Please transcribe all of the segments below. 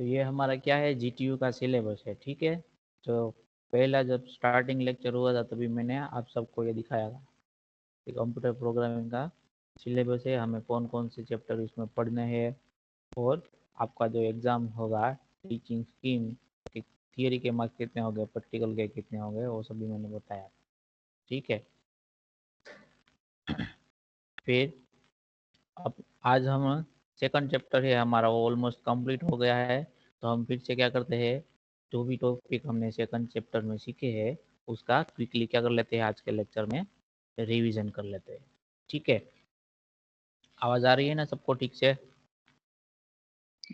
तो ये हमारा क्या है, जीटीयू का सिलेबस है। ठीक है, तो पहला जब स्टार्टिंग लेक्चर हुआ था तभी मैंने आप सबको ये दिखाया था कि कंप्यूटर प्रोग्रामिंग का सिलेबस है, हमें कौन कौन से चैप्टर इसमें पढ़ने हैं, और आपका जो एग्ज़ाम होगा टीचिंग स्कीम के थियरी के मार्क्स कितने हो गए, प्रैक्टिकल के कितने हो गए, वो सभी मैंने बताया। ठीक है, फिर अब आज हम सेकंड चैप्टर है हमारा, वो ऑलमोस्ट कंप्लीट हो गया है। तो हम फिर से क्या करते हैं, जो भी टॉपिक हमने सेकंड चैप्टर में सीखे हैं उसका क्विकली क्या कर लेते हैं, आज के लेक्चर में रिवीजन कर लेते हैं। ठीक है, आवाज़ आ रही है ना सबको ठीक से?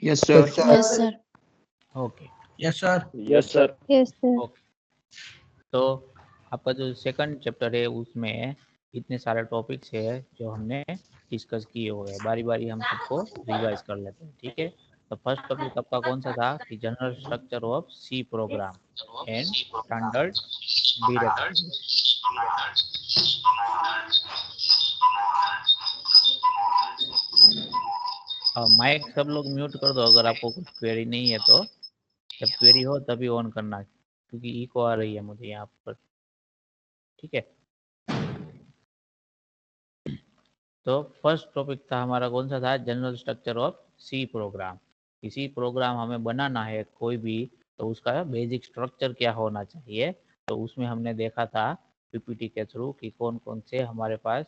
Yes sir. Yes sir. Okay yes sir. Yes sir. Yes sir. Okay, तो आपका जो सेकंड चैप्टर है उसमें इतने सारे टॉपिक्स है जो हमने डिस्कस किए हुए हैं, बारी बारी हम सबको रिवाइज कर लेते हैं। ठीक है, तो फर्स्ट टॉपिक आपका कौन सा था कि general structure of C program and standard directory. Mike सब लोग म्यूट कर दो अगर आपको कुछ क्वेरी नहीं है तो, जब क्वेरी हो तभी ऑन करना क्योंकि इको आ रही है मुझे यहाँ पर। ठीक है, तो फर्स्ट टॉपिक था हमारा कौन सा था, general structure of C program. किसी प्रोग्राम हमें बनाना है कोई भी, तो उसका बेसिक स्ट्रक्चर क्या होना चाहिए। तो उसमें हमने देखा था पीपीटी के थ्रू कि कौन कौन से हमारे पास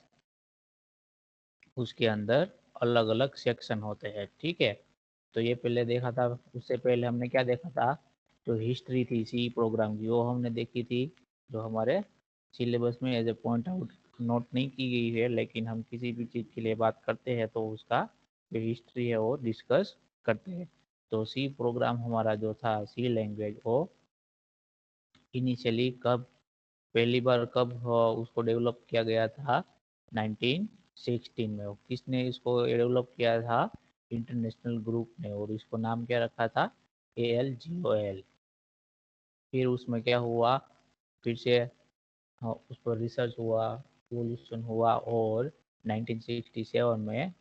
उसके अंदर अलग अलग सेक्शन होते हैं। ठीक है, तो ये पहले देखा था। उससे पहले हमने क्या देखा था, जो हिस्ट्री थी सी प्रोग्राम की वो हमने देखी थी, जो हमारे सिलेबस में as a point out note नहीं की गई है, लेकिन हम किसी भी चीज़ के लिए बात करते हैं तो उसका जो हिस्ट्री है वो डिस्कस करते हैं। तो सी प्रोग्राम हमारा जो था, सी लैंग्वेज, वो इनिशियली कब, पहली बार कब उसको डेवलप किया गया था, 1916 में। किसने इसको डेवलप किया था, इंटरनेशनल ग्रुप ने, और इसको नाम क्या रखा था, ALGOL। फिर उसमें क्या हुआ, फिर से उस पर रिसर्च हुआ, इवोल्यूशन हुआ, और 1967 में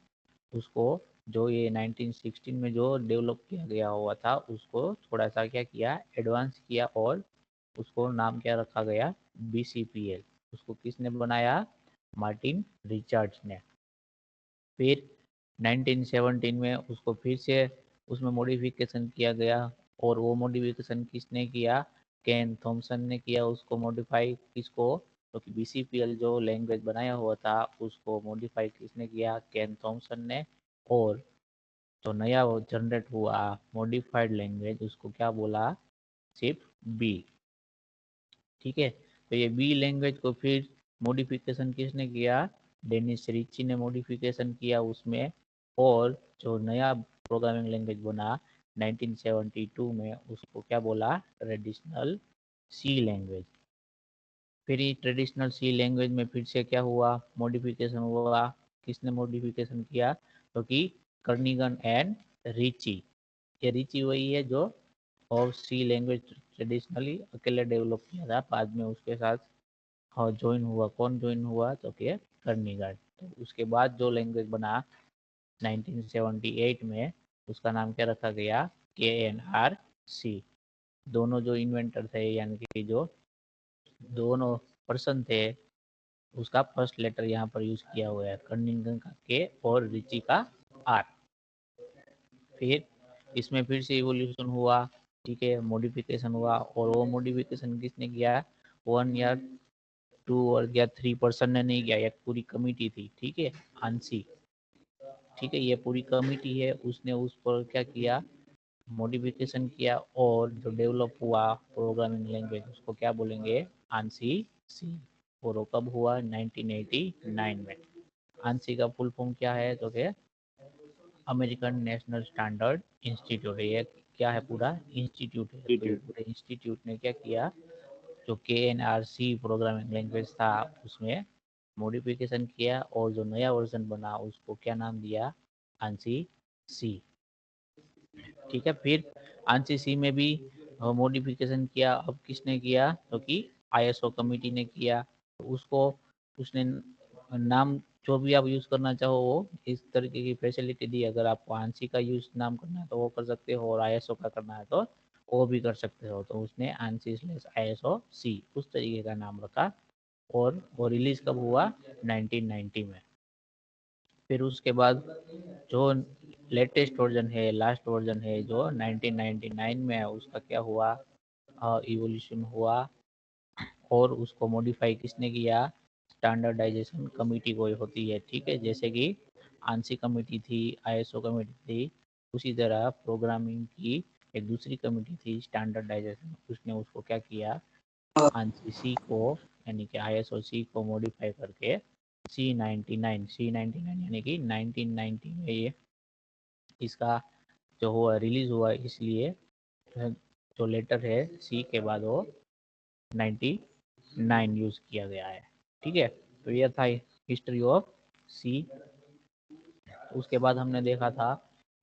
उसको, जो ये 1916 में जो डेवलप किया गया हुआ था उसको थोड़ा सा क्या किया, एडवांस किया, और उसको नाम क्या रखा गया, BCPL। उसको किसने बनाया, मार्टिन रिचर्ड्स ने। फिर 1917 में उसको फिर से उसमें मॉडिफिकेशन किया गया, और वो मॉडिफिकेशन किसने किया, केन थॉमसन ने किया उसको मॉडिफाई। किसको, तो कि BCPL जो लैंग्वेज बनाया हुआ था उसको मॉडिफाई किसने किया, केन थॉमसन ने। और तो नया वो जनरेट हुआ मॉडिफाइड लैंग्वेज, उसको क्या बोला, सिर्फ बी। ठीक है, तो ये बी लैंग्वेज को फिर मॉडिफिकेशन किसने किया, डेनिस रिची ने मॉडिफिकेशन किया उसमें। और जो नया प्रोग्रामिंग लैंग्वेज बना 1972 में उसको क्या बोला, ट्रेडिशनल सी लैंग्वेज। फिर ये ट्रेडिशनल सी लैंग्वेज में फिर से क्या हुआ, मॉडिफिकेशन हुआ। किसने मॉडिफिकेशन किया, तो कि कर्निगन एंड रिची। ये रिची वही है जो और सी लैंग्वेज ट्रेडिशनली अकेले डेवलप किया था, बाद में उसके साथ हाँ ज्वाइन हुआ, कौन ज्वाइन हुआ, तो क्या, कर्निगन। तो उसके बाद जो लैंग्वेज बना 1978 में, उसका नाम क्या रखा गया, KNRC। दोनों जो इन्वेंटर थे, यानी कि जो दोनों पर्सन थे, उसका फर्स्ट लेटर यहाँ पर यूज किया हुआ है, कर्निगन का K और रिची का R। फिर इसमें फिर से इवोल्यूशन हुआ, ठीक है, मॉडिफिकेशन हुआ, और वो मॉडिफिकेशन किसने किया, 1 या 2 और या 3 पर्सन ने नहीं किया, एक पूरी कमिटी थी। ठीक है, आंसी, ठीक है, ये पूरी कमिटी है, उसने उस पर क्या किया, मॉडिफिकेशन किया, और जो डेवलप हुआ प्रोग्रामिंग लैंग्वेज उसको क्या बोलेंगे, आंसी सी। और वो कब हुआ, 1989 में। आंसी का फुल फॉर्म क्या है, तो क्या, अमेरिकन नेशनल स्टैंडर्ड इंस्टीट्यूट है। ये क्या है, पूरा इंस्टीट्यूट है। तो ये पूरे इंस्टीट्यूट ने क्या किया, जो KNRC प्रोग्रामिंग लैंग्वेज था उसमें मॉडिफिकेशन किया, और जो नया वर्जन बना उसको क्या नाम दिया, आंसी सी। ठीक है, फिर आंसी सी में भी मॉडिफिकेशन किया। अब किसने किया, तो कि ISO कमिटी ने किया। तो उसको उसने नाम जो भी आप यूज़ करना चाहो वो इस तरीके की फैसिलिटी दी। अगर आपको आंसी का यूज़ नाम करना है तो वो कर सकते हो, और आईएसओ का करना है तो वो भी कर सकते हो। तो उसने ANSI/ISO C उस तरीके का नाम रखा, और वो रिलीज़ कब हुआ? 1990 में। फिर उसके बाद जो लेटेस्ट वर्जन है, लास्ट वर्जन है जो 1999 में है, उसका क्या हुआ? इवोल्यूशन हुआ, और उसको मॉडिफाई किसने किया? स्टैंडर्डाइजेशन कमेटी कोई होती है, ठीक है, जैसे कि आंसी कमेटी थी, आईएसओ कमेटी थी, उसी तरह प्रोग्रामिंग की एक दूसरी कमेटी थी स्टैंडर्डाइजेशन। उसने उसको क्या किया? आंसी सी को, यानी कि आईएसओ सी को मॉडिफाई करके C99 यानी कि 1990 में ये इसका जो हुआ रिलीज हुआ, इसलिए जो लेटर है सी के बाद वो 99 यूज किया गया है, ठीक है। तो यह था हिस्ट्री ऑफ सी। उसके बाद हमने देखा था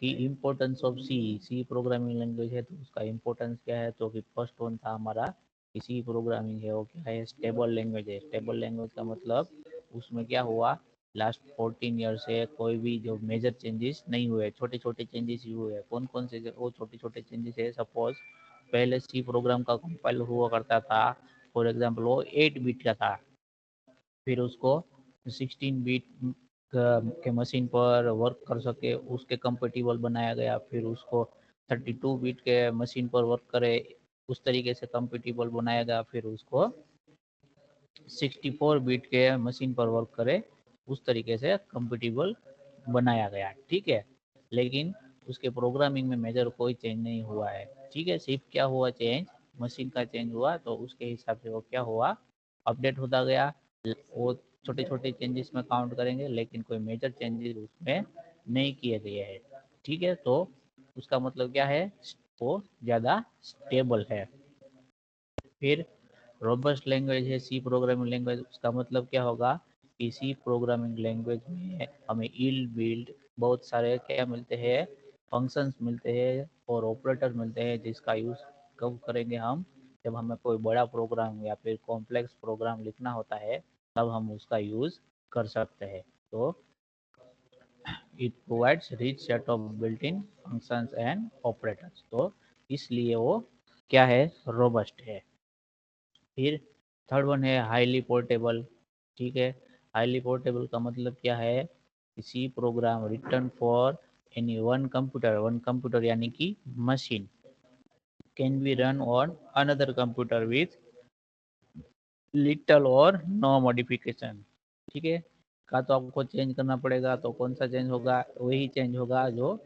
कि importance of C. C programming language है तो उसका इम्पोर्टेंस क्या है? तो कि फर्स्ट वन था हमारा कि सी प्रोग्रामिंग है वो क्या है? स्टेबल लैंग्वेज है। स्टेबल लैंग्वेज का मतलब उसमें क्या हुआ? लास्ट 14 ईयर से कोई भी जो मेजर चेंजेस नहीं हुए, छोटे छोटे चेंजेस ही हुए। कौन कौन से वो छोटे छोटे चेंजेस है? सपोज पहले सी प्रोग्राम का कंपाइल हुआ करता था, फॉर एग्जांपल वो 8 बिट का था, फिर उसको 16 बिट के मशीन पर वर्क कर सके उसके कंपेटिबल बनाया गया। फिर उसको 32 बिट के मशीन पर वर्क करे उस तरीके से कंपेटिबल बनाया गया। फिर उसको 64 बिट के मशीन पर वर्क करे उस तरीके से कंपेटिबल बनाया गया, ठीक है। लेकिन उसके प्रोग्रामिंग में मेजर कोई चेंज नहीं हुआ है, ठीक है। सिर्फ क्या हुआ चेंज? मशीन का चेंज हुआ, तो उसके हिसाब से वो क्या हुआ? अपडेट होता गया। वो छोटे छोटे चेंजेस में काउंट करेंगे, लेकिन कोई मेजर चेंजेस उसमें नहीं किए गए हैं, ठीक है। तो उसका मतलब क्या है? वो ज़्यादा स्टेबल है। फिर रोबस्ट लैंग्वेज है सी प्रोग्रामिंग लैंग्वेज। उसका मतलब क्या होगा कि सी प्रोग्रामिंग लैंग्वेज में हमें इल बिल्ड बहुत सारे क्या मिलते हैं? फंक्शंस मिलते हैं और ऑपरेटर मिलते हैं, जिसका यूज़ कब करेंगे हम? जब हमें कोई बड़ा प्रोग्राम या फिर कॉम्प्लेक्स प्रोग्राम लिखना होता है, तब हम उसका यूज़ कर सकते हैं। तो it provides rich set of built in functions and operators. तो इसलिए वो क्या है? रोबस्ट है। फिर थर्ड वन है हाईली पोर्टेबल, ठीक है। हाईली पोर्टेबल का मतलब क्या है? C program written for any one computer यानी कि machine can be run on another computer with little और नो मॉडिफिकेशन, ठीक है। का तो आपको चेंज करना पड़ेगा, तो कौन सा चेंज होगा? वही चेंज होगा जो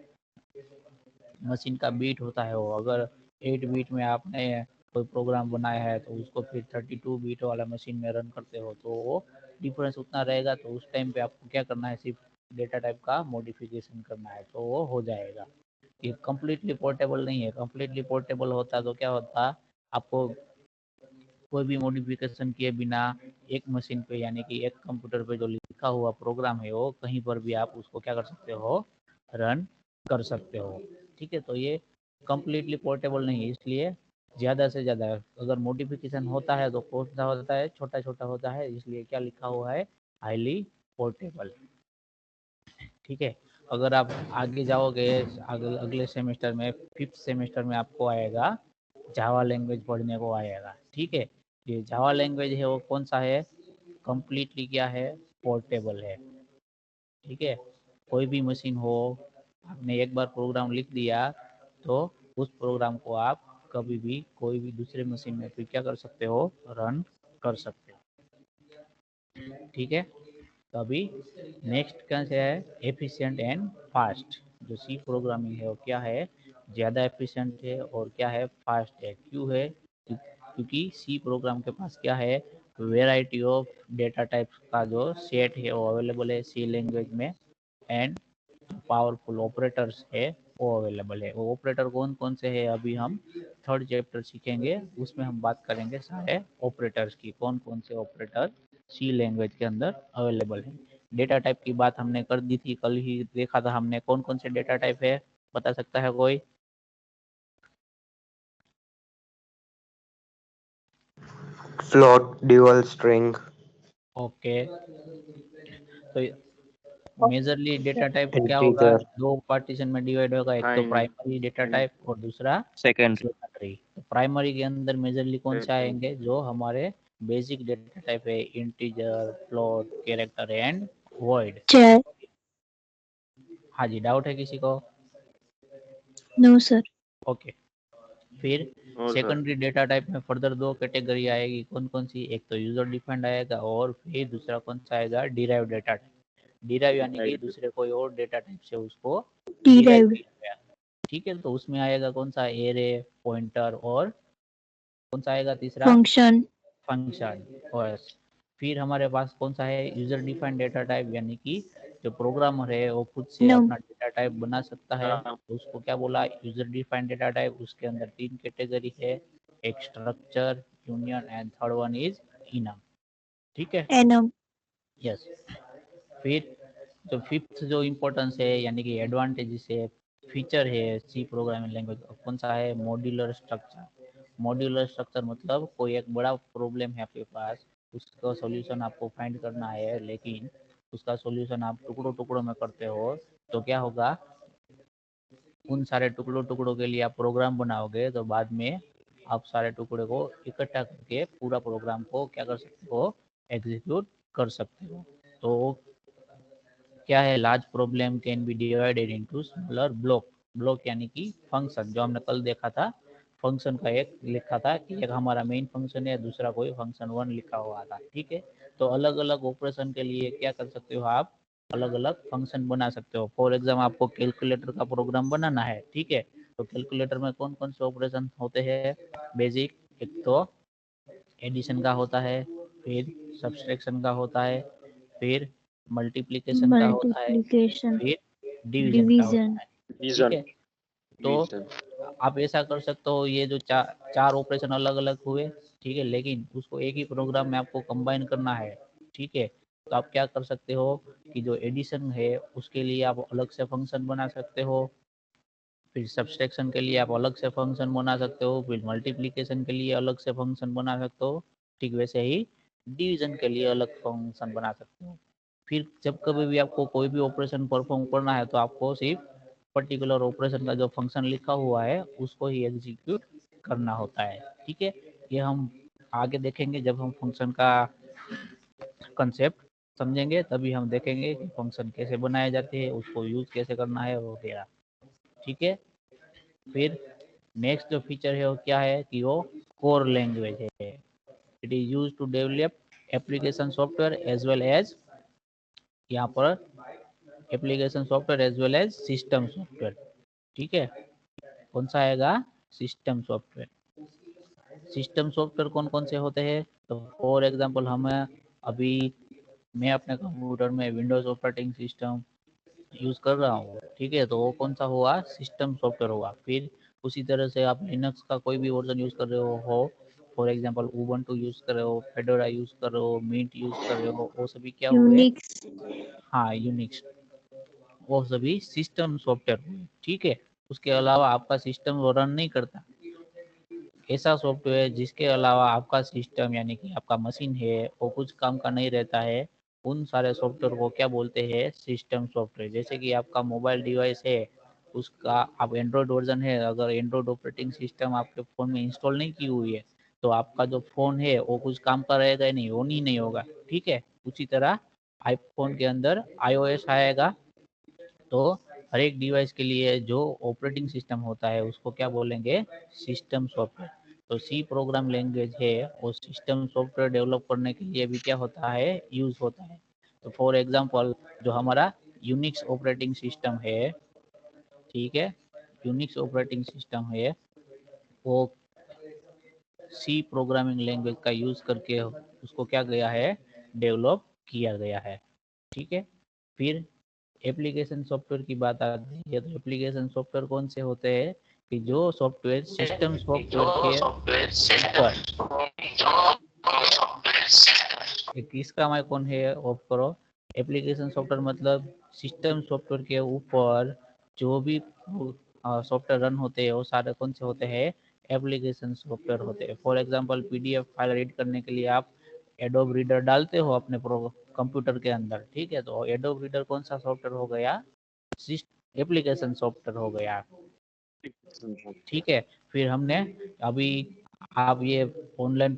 मशीन का बीट होता है। वो अगर 8 बीट में आपने कोई प्रोग्राम बनाया है तो उसको फिर 32 बीट वाला मशीन में रन करते हो, तो वो डिफरेंस उतना रहेगा। तो उस टाइम पे आपको क्या करना है? सिर्फ डेटा टाइप का मॉडिफिकेशन करना है, तो वो हो जाएगा। ये कम्प्लीटली पोर्टेबल नहीं है। कम्प्लीटली पोर्टेबल होता तो क्या होता? आपको कोई भी मॉडिफिकेशन किए बिना एक मशीन पे यानी कि एक कंप्यूटर पे जो लिखा हुआ प्रोग्राम है वो कहीं पर भी आप उसको क्या कर सकते हो? रन कर सकते हो, ठीक है। तो ये कम्प्लीटली पोर्टेबल नहीं है, इसलिए ज़्यादा से ज़्यादा अगर मॉडिफिकेशन होता है तो कौन सा होता है? छोटा छोटा होता है, इसलिए क्या लिखा हुआ है? हाईली पोर्टेबल, ठीक है। अगर आप आगे जाओगे अगले सेमेस्टर में, 5th सेमेस्टर में आपको आएगा जावा लैंग्वेज पढ़ने को आएगा, ठीक है। ये जावा लैंग्वेज है वो कौन सा है? कम्प्लीटली क्या है? पोर्टेबल है, ठीक है। कोई भी मशीन हो, आपने एक बार प्रोग्राम लिख दिया तो उस प्रोग्राम को आप कभी भी कोई भी दूसरे मशीन में फिर क्या कर सकते हो? रन कर सकते हो, ठीक है। तो अभी नेक्स्ट क्या है? Efficient and fast. जो सी प्रोग्रामिंग है वो क्या है? ज़्यादा एफिशिएंट है और क्या है? फास्ट है। क्यों है? क्योंकि सी प्रोग्राम के पास क्या है? वेराइटी ऑफ डेटा टाइप्स का जो सेट है वो अवेलेबल है सी लैंग्वेज में, एंड पावरफुल ऑपरेटर्स है वो अवेलेबल है। वो ऑपरेटर कौन कौन से है? अभी हम थर्ड चैप्टर सीखेंगे, उसमें हम बात करेंगे सारे ऑपरेटर्स की, कौन कौन से ऑपरेटर सी लैंग्वेज के अंदर अवेलेबल है। डेटा टाइप की बात हमने कर दी थी, कल ही देखा था हमने। कौन कौन से डेटा टाइप है? बता सकता है कोई? Float, dual string. ओके, तो मेजरली डेटा टाइप क्या होगा, इंटीजर दो पार्टीशन में डिवाइड होगा, एक तो प्राइमरी डेटा टाइप और दूसरा सेकेंडरी सेकेंडरी। तो प्राइमरी के अंदर मेजरली कौन से आएंगे, जो हमारे बेसिक डेटा टाइप है, integer, float, character and void. हाँ जी, डाउट है किसी को? No sir. ओके, फिर सेकेंडरी डेटा टाइप में फर्दर दो कैटेगरी आएगी, कौन कौन सी, एक तो यूजर डिफाइंड आएगा और फिर दूसरा कौन सा आएगा, डिराइव डेटा टाइप। डिराइव यानी कि दूसरे कोई और डेटा टाइप से उसको डिराइव किया गया, ठीक है। तो उसमें आएगा कौन सा, एरे, पॉइंटर और कौन सा आएगा तीसरा, फंक्शन। और फिर हमारे पास कौन सा है, यूजर डिफाइंड डेटा टाइप, यानी कि जो प्रोग्रामर है वो खुद से अपना डेटा टाइप बना सकता है, तो उसको क्या बोला, यूजर डिफाइंड डेटा टाइप। उसके अंदर तीन कैटेगरी है, एक structure, union and third one is enum, ठीक है। एनम। यस। फिर जो फिफ्थ जो इम्पोर्टेंस है यानी कि एडवांटेजेस है, फीचर है सी प्रोग्रामिंग लैंग्वेज, कौन सा है, मॉड्यूलर स्ट्रक्चर। मॉड्यूलर स्ट्रक्चर मतलब कोई एक बड़ा प्रॉब्लम है आपके पास, उसका सॉल्यूशन आपको फाइंड करना है, लेकिन उसका सॉल्यूशन आप टुकड़ों टुकड़ों में करते हो, तो क्या होगा, उन सारे टुकड़ों टुकड़ों के लिए आप प्रोग्राम बनाओगे, तो बाद में आप सारे टुकड़े को इकट्ठा करके पूरा प्रोग्राम को क्या कर सकते हो, एग्जीक्यूट कर सकते हो। तो क्या है, large problem can be divided into smaller block. Block यानी कि फंक्शन, जो हमने कल देखा था, फंक्शन का एक लिखा था कि एक हमारा मेन फंक्शन है, दूसरा कोई फंक्शन वन लिखा हुआ था, ठीक है। तो अलग अलग ऑपरेशन के लिए क्या कर सकते हो आप, अलग अलग फंक्शन बना सकते हो। फॉर एग्जाम्पल आपको कैलकुलेटर का प्रोग्राम बनाना है, ठीक है, तो कैलकुलेटर में कौन कौन से ऑपरेशन होते हैं बेसिक, एक तो एडिशन का होता है, फिर सब्सट्रैक्शन का होता है, फिर मल्टीप्लिकेशन का होता है, फिर डिवीजन का होता है, ठीक है। तो आप ऐसा कर सकते हो, ये जो चार ऑपरेशन अलग अलग हुए, ठीक है, लेकिन उसको एक ही प्रोग्राम में आपको कंबाइन करना है, ठीक है। तो आप क्या कर सकते हो कि जो एडिशन है उसके लिए आप अलग से फंक्शन बना सकते हो, फिर सब्सट्रैक्शन के लिए आप अलग से फंक्शन बना सकते हो, फिर मल्टीप्लिकेशन के लिए अलग से फंक्शन बना सकते हो, ठीक वैसे ही डिवीजन के लिए अलग फंक्शन बना सकते हो। फिर जब कभी भी आपको कोई भी ऑपरेशन परफॉर्म करना है, तो आपको सिर्फ पर्टिकुलर ऑपरेशन का जो फंक्शन लिखा हुआ है उसको ही एग्जीक्यूट करना होता है, ठीक है। ये हम आगे देखेंगे, जब हम फंक्शन का कंसेप्ट समझेंगे तभी हम देखेंगे कि फंक्शन कैसे बनाए जाते हैं, उसको यूज कैसे करना है वगैरह, ठीक है। फिर नेक्स्ट जो फीचर है वो क्या है कि वो कोर लैंग्वेज है। It is use to develop application software as well as, यहाँ पर application software as well as system software, ठीक है। कौन सा आएगा, सिस्टम सॉफ्टवेयर। सिस्टम सॉफ्टवेयर कौन कौन से होते हैं, तो फॉर एग्जांपल हमें अभी मैं अपने कंप्यूटर में विंडोज ऑपरेटिंग सिस्टम यूज कर रहा हूँ, ठीक है, तो वो कौन सा हुआ, सिस्टम सॉफ्टवेयर हुआ। फिर उसी तरह से आप लिनक्स का कोई भी वर्जन यूज कर रहे हो, फॉर एग्जांपल उबंटू यूज कर रहे हो, फेडोरा यूज कर रहे हो, मिंट यूज कर रहे हो, वो सभी क्या हुए, हाँ यूनिक्स, वो सभी सिस्टम सॉफ्टवेयर हुए, ठीक है। उसके अलावा आपका सिस्टम वो रन नहीं करता, ऐसा सॉफ्टवेयर जिसके अलावा आपका सिस्टम यानी कि आपका मशीन है वो कुछ काम का नहीं रहता है, उन सारे सॉफ्टवेयर को क्या बोलते हैं, सिस्टम सॉफ्टवेयर। जैसे कि आपका मोबाइल डिवाइस है, उसका आप एंड्रॉयड वर्जन है, अगर एंड्रॉयड ऑपरेटिंग सिस्टम आपके फ़ोन में इंस्टॉल नहीं की हुई है, तो आपका जो फ़ोन है वो कुछ काम का रहेगा ही नहीं, ऑन ही नहीं होगा, ठीक है। उसी तरह आईफोन के अंदर iOS आएगा, तो हर एक डिवाइस के लिए जो ऑपरेटिंग सिस्टम होता है उसको क्या बोलेंगे, सिस्टम सॉफ्टवेयर। तो सी प्रोग्राम लैंग्वेज है वो सिस्टम सॉफ्टवेयर डेवलप करने के लिए भी क्या होता है, यूज होता है। तो फॉर एग्जांपल जो हमारा यूनिक्स ऑपरेटिंग सिस्टम है, ठीक है, यूनिक्स ऑपरेटिंग सिस्टम है वो सी प्रोग्रामिंग लैंग्वेज का यूज करके उसको क्या गया है, डेवलप किया गया है, ठीक है। फिर एप्लीकेशन सॉफ्टवेयर की बात आती है, तो एप्लीकेशन सॉफ्टवेयर कौन से होते हैं कि जो सॉफ्टवेयर सिस्टम सॉफ्टवेयर के इसका मैं कौन है ऑफ करो। एप्लीकेशन सॉफ्टवेयर मतलब सिस्टम सॉफ्टवेयर के ऊपर जो भी सॉफ्टवेयर रन होते हैं वो सारे कौन से होते हैं, एप्लीकेशन सॉफ्टवेयर होते हैं। For example PDF file read करने के लिए आप एडोब रीडर डालते हो अपने कंप्यूटर के अंदर, ठीक है। तो एडोब रीडर कौन सा सॉफ्टवेयर हो गया, एप्लीकेशन सॉफ्टवेयर हो गया, ठीक है। फिर हमने अभी आप ये ऑनलाइन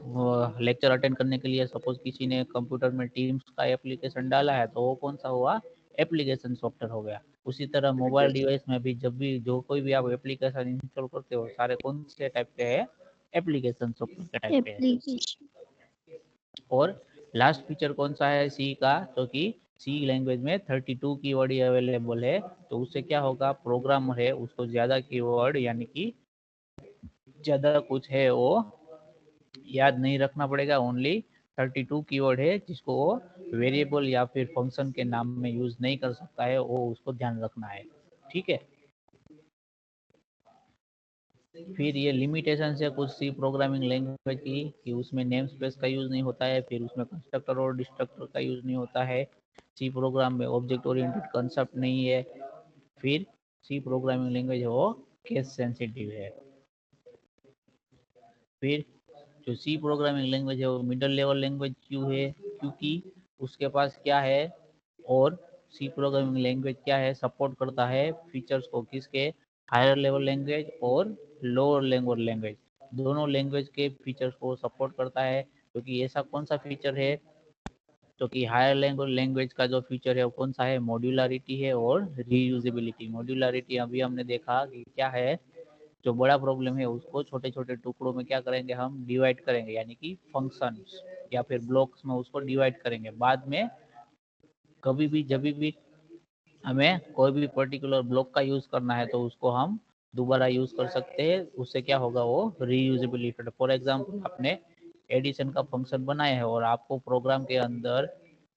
लेक्चर अटेंड करने के लिए सपोज किसी ने कंप्यूटर में टीम्स का एप्लीकेशन डाला है तो वो कौन सा हुआ, एप्लीकेशन सॉफ्टवेयर हो गया। उसी तरह मोबाइल डिवाइस में भी जब भी जो कोई भी आप एप्लीकेशन इंस्टॉल करते हो सारे कौन से टाइप के हैं, एप्लीकेशन सॉफ्टवेयर के टाइप के हैं। एप्लीकेशन। और लास्ट फीचर कौन सा है सी का, तो कि सी लैंग्वेज में 32 कीवर्ड अवेलेबल है। तो उससे क्या होगा, प्रोग्रामर है उसको ज्यादा कीवर्ड यानी कि ज्यादा कुछ है वो याद नहीं रखना पड़ेगा, ओनली 32 कीवर्ड है जिसको वो वेरिएबल या फिर फंक्शन के नाम में यूज नहीं कर सकता है, वो उसको ध्यान रखना है, ठीक है। फिर ये लिमिटेशन है कुछ सी प्रोग्रामिंग लैंग्वेज की कि उसमें नेम स्पेस का यूज नहीं होता है, फिर उसमें कंस्ट्रक्टर और डिस्ट्रक्टर का यूज नहीं होता है, सी प्रोग्राम में ऑब्जेक्ट ओरिएंटेड कंसेप्ट नहीं है, फिर सी प्रोग्रामिंग लैंग्वेज है वो केस सेंसिटिव है। फिर जो सी प्रोग्रामिंग लैंग्वेज है वो मिडिल लेवल लैंग्वेज क्यों है, क्योंकि उसके पास क्या है, और सी प्रोग्रामिंग लैंग्वेज क्या है, सपोर्ट करता है फीचर्स को किसके, हायर लेवल लैंग्वेज और लोअर लेवल लैंग्वेज, दोनों लैंग्वेज के फीचर्स को सपोर्ट करता है। क्योंकि ऐसा कौन सा फीचर है, तो कि हायर लैंग्वेज का जो फीचर है वो कौन सा है, मॉड्यूलरिटी है और रीयूजेबिलिटी। मॉड्यूलरिटी अभी हमने देखा कि क्या है, जो बड़ा प्रॉब्लम है उसको छोटे छोटे टुकड़ों में क्या करेंगे, हम डिवाइड करेंगे, यानी कि फंक्शंस या फिर ब्लॉक्स में उसको डिवाइड करेंगे। बाद में कभी भी जब भी हमें कोई भी पर्टिकुलर ब्लॉक का यूज करना है तो उसको हम दोबारा यूज कर सकते हैं, उससे क्या होगा, वो रीयूजेबिलिटी। फॉर एग्जाम्पल आपने एडिशन का फंक्शन बनाया है और आपको प्रोग्राम के अंदर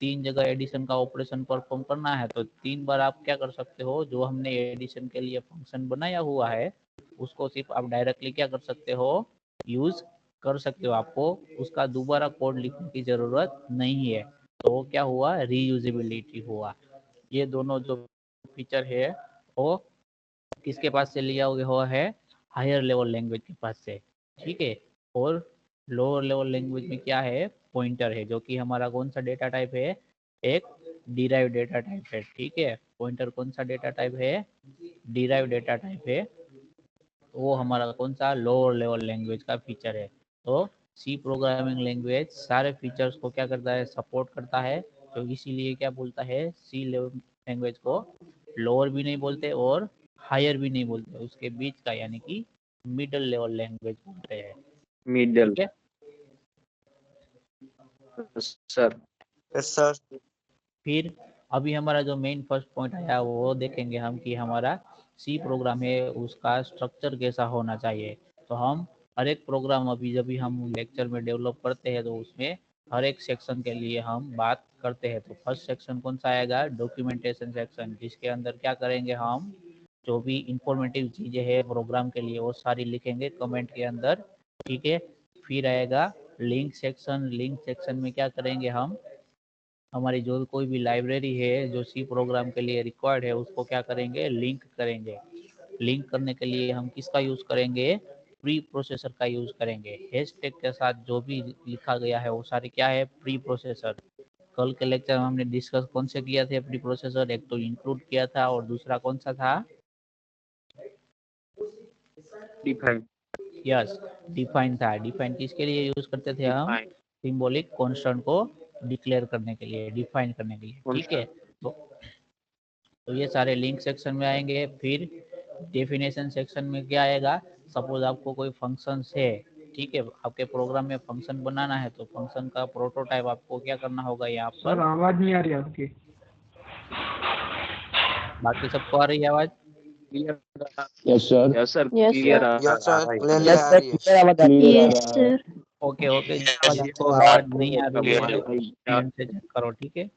3 जगह एडिशन का ऑपरेशन परफॉर्म करना है, तो 3 बार आप क्या कर सकते हो, जो हमने एडिशन के लिए फंक्शन बनाया हुआ है उसको सिर्फ आप डायरेक्टली क्या कर सकते हो, यूज कर सकते हो, आपको उसका दोबारा कोड लिखने की जरूरत नहीं है। तो वो क्या हुआ, रीयूजेबिलिटी हुआ। ये दोनों जो फीचर है वो किसके पास से लिया हुआ है, हायर लेवल लैंग्वेज के पास से, ठीक है। और लोअर लेवल लैंग्वेज में क्या है, पॉइंटर है, जो कि हमारा कौन सा डेटा टाइप है, एक डिराइव डेटा टाइप है, ठीक है। पॉइंटर कौन सा डेटा टाइप है, डिराइव डेटा टाइप है, वो हमारा कौन सा, लोअर लेवल लैंग्वेज का फीचर है। तो सी प्रोग्रामिंग लैंग्वेज सारे फीचर्स को क्या करता है, सपोर्ट करता है। तो इसीलिए क्या बोलता है, सी लेवल लैंग्वेज को लोअर भी नहीं बोलते और हायर भी नहीं बोलते, उसके बीच का यानी कि मिडल लेवल लैंग्वेज बोलते हैं, मिडल। ठीक है। सर। Yes sir. फिर अभी हमारा जो मेन फर्स्ट पॉइंट आया वो देखेंगे हम कि हमारा सी प्रोग्राम है उसका स्ट्रक्चर कैसा होना चाहिए। तो हम हर एक प्रोग्राम अभी जब भी हम लेक्चर में डेवलप करते हैं तो उसमें हर एक सेक्शन के लिए हम बात करते हैं। तो फर्स्ट सेक्शन कौन सा आएगा, डॉक्यूमेंटेशन सेक्शन, जिसके अंदर क्या करेंगे, हम जो भी इंफॉर्मेटिव चीजें हैं प्रोग्राम के लिए वो सारी लिखेंगे कमेंट के अंदर, ठीक है। फिर आएगा लिंक सेक्शन। लिंक सेक्शन में क्या करेंगे, हम हमारी जो कोई भी लाइब्रेरी है जो सी प्रोग्राम के लिए रिक्वायर्ड है उसको क्या करेंगे, लिंक करेंगे। लिंक करने के लिए हम किसका यूज करेंगे, प्री प्रोसेसर का यूज करेंगे। हैशटैग के साथ जो भी लिखा गया है वो सारे क्या है, प्री प्रोसेसर। कल के लेक्चर में हमने डिस्कस कौन से किया थे प्री प्रोसेसर, एक तो इंक्लूड किया था और दूसरा कौन सा था, डिफाइन। यस डिफाइन था। डिफाइन किसके लिए यूज करते थे हम, सिंबॉलिक कांस्टेंट को डिक्लेयर करने के लिए, डिफाइन करने के लिए, ठीक है। तो ये सारे लिंक सेक्शन में आएंगे। फिर डेफिनेशन सेक्शन में क्या आएगा, सपोज आपको कोई फंक्शन है, ठीक है, आपके प्रोग्राम में फंक्शन बनाना है तो फंक्शन का प्रोटोटाइप आपको क्या करना होगा, यहाँ पर आवाज नहीं आ रही आपकी। बाकी सबको आ रही है आवाज, yes sir. Yes sir, Yes, clear yes sir, आ क्लियरली रहा आ रही है। Yes, sir. Okay okay. है। जिसको आवाज नहीं आ रही है क्लियर कमेंट से चेक करो, ठीक है।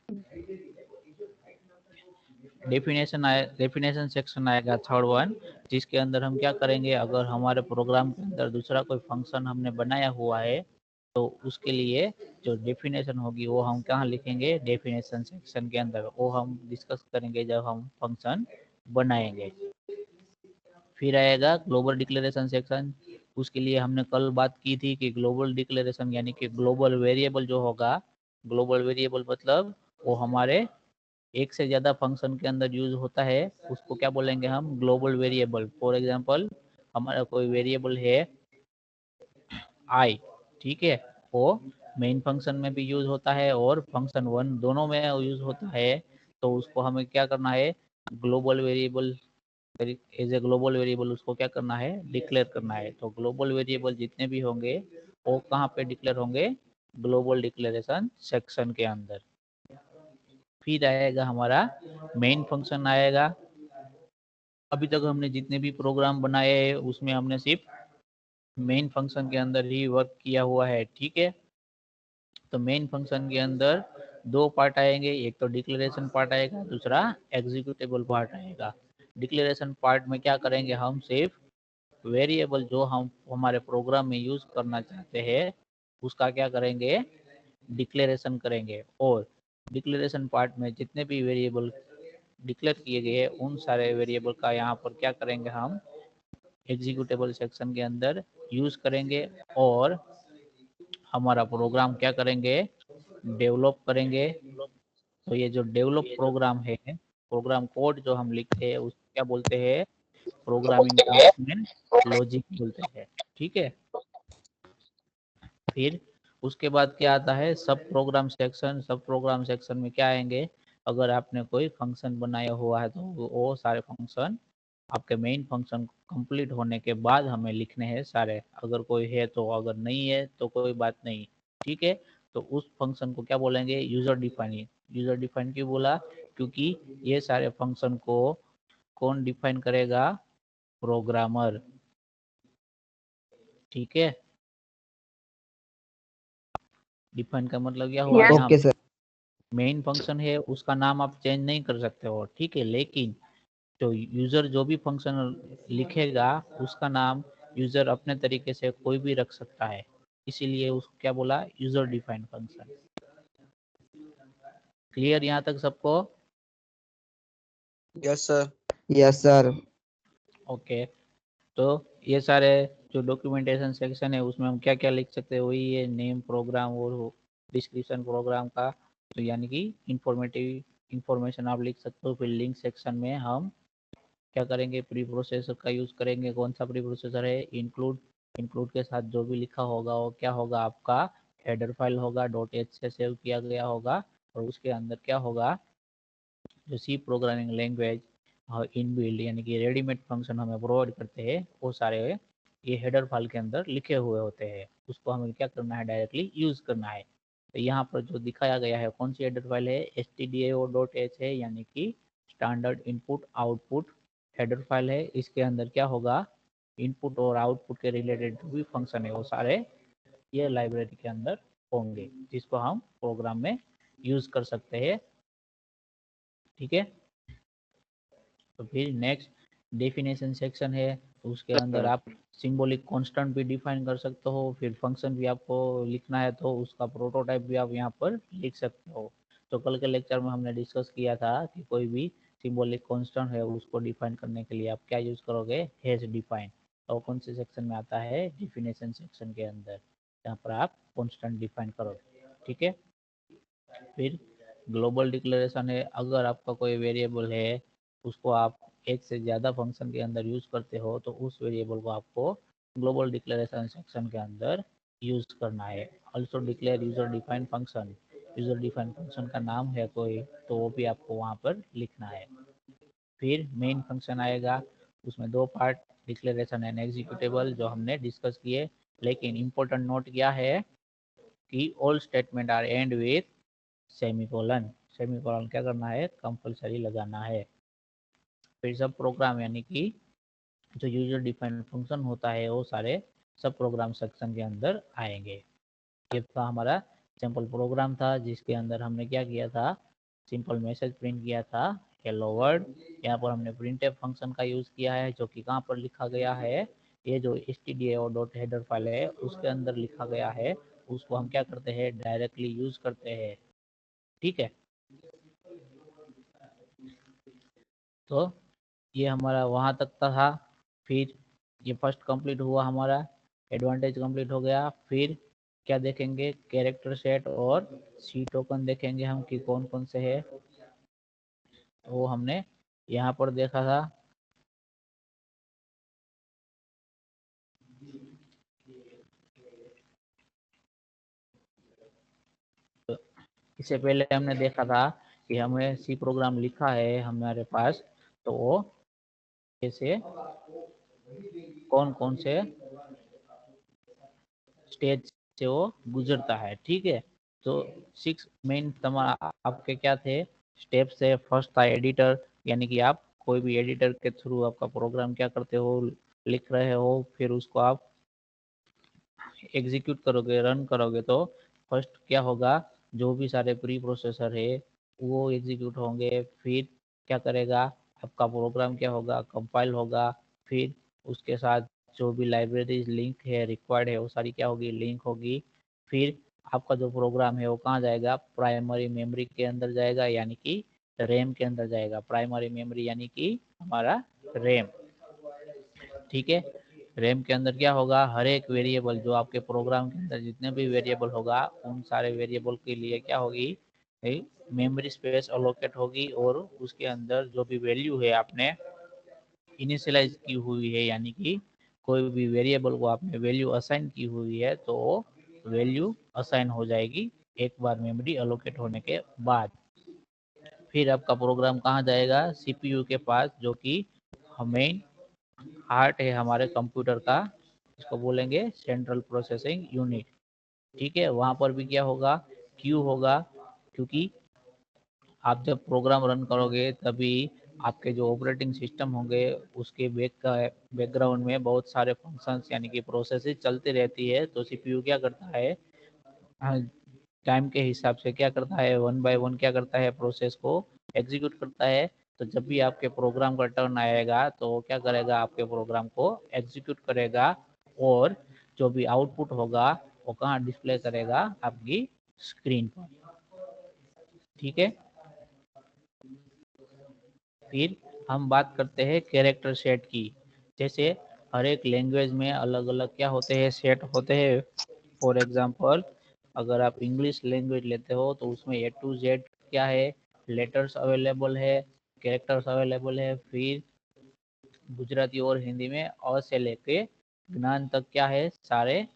डेफिनेशन सेक्शन आएगा थर्ड वन, जिसके अंदर हम क्या करेंगे, अगर हमारे प्रोग्राम के अंदर दूसरा कोई फंक्शन हमने बनाया हुआ है तो उसके लिए जो डेफिनेशन होगी वो हम कहाँ लिखेंगे, डेफिनेशन सेक्शन के अंदर, वो हम डिस्कस करेंगे जब हम फंक्शन बनाएंगे। फिर आएगा ग्लोबल डिक्लेरेशन सेक्शन। उसके लिए हमने कल बात की थी कि ग्लोबल डिक्लेरेशन यानी कि ग्लोबल वेरिएबल जो होगा, ग्लोबल वेरिएबल मतलब वो हमारे एक से ज्यादा फंक्शन के अंदर यूज होता है, उसको क्या बोलेंगे हम, ग्लोबल वेरिएबल। फॉर एग्जांपल हमारा कोई वेरिएबल है आई, ठीक है, वो मेन फंक्शन में भी यूज होता है और फंक्शन वन दोनों में यूज होता है। तो उसको हमें क्या करना है, global variable, as a global variable उसको क्या करना है, डिक्लेयर करना है। तो ग्लोबल वेरिएबल जितने भी होंगे वो कहाँ पे डिक्लेयर होंगे, ग्लोबल डिक्लेरेशन सेक्शन के अंदर। फिर आएगा हमारा मेन फंक्शन आएगा। अभी तक हमने जितने भी प्रोग्राम बनाए हैं उसमें हमने सिर्फ मेन फंक्शन के अंदर ही वर्क किया हुआ है, ठीक है। तो मेन फंक्शन के अंदर दो पार्ट आएंगे, एक तो डिक्लेरेशन पार्ट आएगा, दूसरा एग्जीक्यूटेबल पार्ट आएगा। डिक्लेरेशन पार्ट में क्या करेंगे, हम सिर्फ वेरिएबल जो हम हमारे प्रोग्राम में यूज करना चाहते हैं उसका क्या करेंगे, डिक्लेरेशन करेंगे। और डिक्लेरेशन पार्ट में जितने भी वेरिएबल डिक्लेयर किए गए उन सारे वेरिएबल का यहाँ पर क्या करेंगे, हम एग्जीक्यूटेबल सेक्शन के अंदर यूज करेंगे और हमारा प्रोग्राम क्या करेंगे, डेवलप करेंगे। तो ये जो डेवलप प्रोग्राम है, प्रोग्राम कोड जो हम लिखते हैं उसको क्या बोलते हैं, प्रोग्रामिंग टर्म्स में लॉजिक बोलते हैं, ठीक है। फिर उसके बाद क्या आता है, सब प्रोग्राम सेक्शन। सब प्रोग्राम सेक्शन में क्या आएंगे, अगर आपने कोई फंक्शन बनाया हुआ है तो वो सारे फंक्शन आपके मेन फंक्शन कंप्लीट होने के बाद हमें लिखने हैं सारे। अगर कोई है तो, अगर नहीं है तो कोई बात नहीं, ठीक है। तो उस फंक्शन को क्या बोलेंगे, यूजर डिफाइन। यूजर डिफाइन क्यों बोला, क्योंकि ये सारे फंक्शन को कौन डिफाइन करेगा, प्रोग्रामर, ठीक है। डिफाइन का मतलब क्या हुआ, यहाँ ओके सर। मेन फंक्शन है उसका नाम आप चेंज नहीं कर सकते हो, ठीक है। लेकिन तो यूजर जो भी फंक्शन लिखेगा उसका नाम यूजर अपने तरीके से कोई भी रख सकता है, इसीलिए उसको क्या बोला, यूजर डिफाइंड फंक्शन। क्लियर यहाँ तक सबको? Yes sir. Yes sir. Okay. तो ये सारे जो डॉक्यूमेंटेशन सेक्शन है उसमें हम क्या क्या लिख सकते हैं, वही है नेम प्रोग्राम और डिस्क्रिप्शन प्रोग्राम का। तो यानी कि इंफॉर्मेटिव इंफॉर्मेशन आप लिख सकते हो। फिर लिंक सेक्शन में हम क्या करेंगे, प्री प्रोसेसर का यूज करेंगे। कौन सा प्री प्रोसेसर है, इंक्लूड। इंक्लूड के साथ जो भी लिखा होगा वो क्या होगा, आपका हेडर फाइल होगा, डॉट एच से सेव किया गया होगा। और उसके अंदर क्या होगा, जो सी प्रोग्रामिंग लैंग्वेज इनबिल्ड यानी कि रेडीमेड फंक्शन हमें प्रोवाइड करते हैं वो सारे ये हेडर फाइल के अंदर लिखे हुए होते हैं। उसको हमें क्या करना है, डायरेक्टली यूज करना है। तो यहाँ पर जो दिखाया गया है कौन सी हेडर फाइल है, stdio.h है, यानी कि standard input output header file है। इसके अंदर क्या होगा, इनपुट और आउटपुट के रिलेटेड जो भी फंक्शन है वो सारे ये लाइब्रेरी के अंदर होंगे, जिसको हम प्रोग्राम में यूज कर सकते हैं, ठीक है। तो फिर नेक्स्ट डेफिनेशन सेक्शन है, तो उसके अंदर आप सिंबॉलिक कांस्टेंट भी डिफाइन कर सकते हो। फिर फंक्शन भी आपको लिखना है तो उसका प्रोटोटाइप भी आप यहाँ पर लिख सकते हो। तो कल के लेक्चर में हमने डिस्कस किया था कि कोई भी सिंबॉलिक कांस्टेंट है उसको डिफाइन करने के लिए आप क्या यूज करोगे, हैश डिफाइन। और कौन से सेक्शन में आता है, डेफिनेशन सेक्शन के अंदर, जहाँ पर आप कांस्टेंट डिफाइन करोगे, ठीक है। फिर ग्लोबल डिक्लेरेशन है, अगर आपका कोई वेरिएबल है उसको आप एक से ज़्यादा फंक्शन के अंदर यूज करते हो तो उस वेरिएबल को आपको ग्लोबल डिक्लेरेशन सेक्शन के अंदर यूज करना है। Also declare user define function. User define function का नाम है कोई तो वो भी आपको वहाँ पर लिखना है। फिर मेन फंक्शन आएगा, उसमें दो पार्ट, डिक्लेरेशन एंड एग्जीक्यूटेबल, जो हमने डिस्कस किए। लेकिन इम्पोर्टेंट नोट क्या है कि all statement are end with semicolon. Semicolon क्या करना है, कंपलसरी लगाना है। फिर सब प्रोग्राम यानी कि जो यूजर डिफाइंड फंक्शन होता है वो सारे सब प्रोग्राम सेक्शन के अंदर आएंगे। ये था हमारा सिंपल प्रोग्राम था जिसके अंदर हमने क्या किया था, सिंपल मैसेज प्रिंट किया था, हेलो वर्ल्ड। यहाँ पर हमने प्रिंटफ फंक्शन का यूज किया है जो कि कहाँ पर लिखा गया है, ये जो stdio.header फाइल है उसके अंदर लिखा गया है। उसको हम क्या करते हैं, डायरेक्टली यूज करते हैं, ठीक है। तो ये हमारा वहाँ तक का था। फिर ये फर्स्ट कंप्लीट हुआ, हमारा एडवांटेज कंप्लीट हो गया। फिर क्या देखेंगे, कैरेक्टर सेट और सी टोकन देखेंगे हम कि कौन कौन से है। वो हमने यहाँ पर देखा था। इससे पहले हमने देखा था कि हमें सी प्रोग्राम लिखा है हमारे पास, तो वो जैसे कौन कौन से स्टेज से वो गुजरता है। ठीक है, तो 6 मेन तुम्हारा आपके क्या थे स्टेप्स है। फर्स्ट था एडिटर, यानी कि आप कोई भी एडिटर के थ्रू आपका प्रोग्राम क्या करते हो, लिख रहे हो, फिर उसको आप एग्जीक्यूट करोगे, रन करोगे, तो फर्स्ट क्या होगा, जो भी सारे प्री प्रोसेसर है वो एग्जीक्यूट होंगे। फिर क्या करेगा, आपका प्रोग्राम क्या होगा, कंपाइल होगा। फिर उसके साथ जो भी लाइब्रेरीज लिंक है, रिक्वायर्ड है, वो सारी क्या होगी, लिंक होगी। फिर आपका जो प्रोग्राम है वो कहाँ जाएगा, प्राइमरी मेमोरी के अंदर जाएगा, यानी कि रैम के अंदर जाएगा। प्राइमरी मेमोरी यानी कि हमारा रैम। ठीक है, रैम के अंदर क्या होगा, हर एक वेरिएबल जो आपके प्रोग्राम के अंदर जितने भी वेरिएबल होगा, उन सारे वेरिएबल के लिए क्या होगी, मेमोरी स्पेस अलोकेट होगी। और उसके अंदर जो भी वैल्यू है आपने इनिशियलाइज की हुई है, यानी कि कोई भी वेरिएबल को आपने वैल्यू असाइन की हुई है, तो वैल्यू असाइन हो जाएगी एक बार मेमोरी अलोकेट होने के बाद। फिर आपका प्रोग्राम कहाँ जाएगा, सीपीयू के पास, जो कि हमें हार्ट है हमारे कंप्यूटर का, इसको बोलेंगे सेंट्रल प्रोसेसिंग यूनिट। ठीक है, वहां पर भी क्या होगा, क्यू होगा, क्योंकि आप जब प्रोग्राम रन करोगे तभी आपके जो ऑपरेटिंग सिस्टम होंगे उसके बैकग्राउंड में बहुत सारे फंक्शंस यानी कि प्रोसेसेस चलती रहती है। तो सीपीयू क्या करता है, टाइम के हिसाब से क्या करता है, वन बाय वन क्या करता है, प्रोसेस को एग्जीक्यूट करता है। तो जब भी आपके प्रोग्राम का टर्न आएगा तो वो क्या करेगा, आपके प्रोग्राम को एग्जीक्यूट करेगा, और जो भी आउटपुट होगा वो कहाँ डिस्प्ले करेगा, आपकी स्क्रीन पर। ठीक है, फिर हम बात करते हैं कैरेक्टर सेट की। जैसे हर एक लैंग्वेज में अलग अलग क्या होते हैं, सेट होते हैं। फॉर एग्जांपल अगर आप इंग्लिश लैंग्वेज लेते हो तो उसमें ए टू जेड क्या है, लेटर्स अवेलेबल है, कैरेक्टर्स अवेलेबल है। फिर गुजराती और हिंदी में अ से लेके ज्ञान तक क्या है, सारे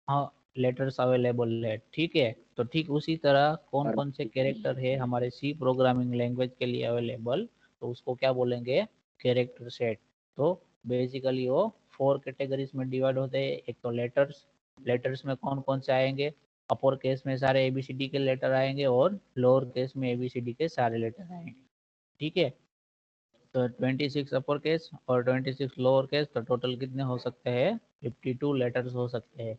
हाँ लेटर्स अवेलेबल है। ठीक है, तो ठीक उसी तरह कौन कौन से कैरेक्टर है हमारे सी प्रोग्रामिंग लैंग्वेज के लिए अवेलेबल, तो उसको क्या बोलेंगे, कैरेक्टर सेट। तो बेसिकली वो 4 कैटेगरीज में डिवाइड होते हैं। एक तो लेटर्स, लेटर्स में कौन कौन से आएंगे, अपर केस में सारे एबीसीडी के लेटर आएंगे और लोअर केस में एबीसीडी के सारे लेटर आएंगे। ठीक है, तो 26 अपर केस और 26 लोअर केस, तो टोटल कितने हो सकते हैं, 52 लेटर्स हो सकते हैं।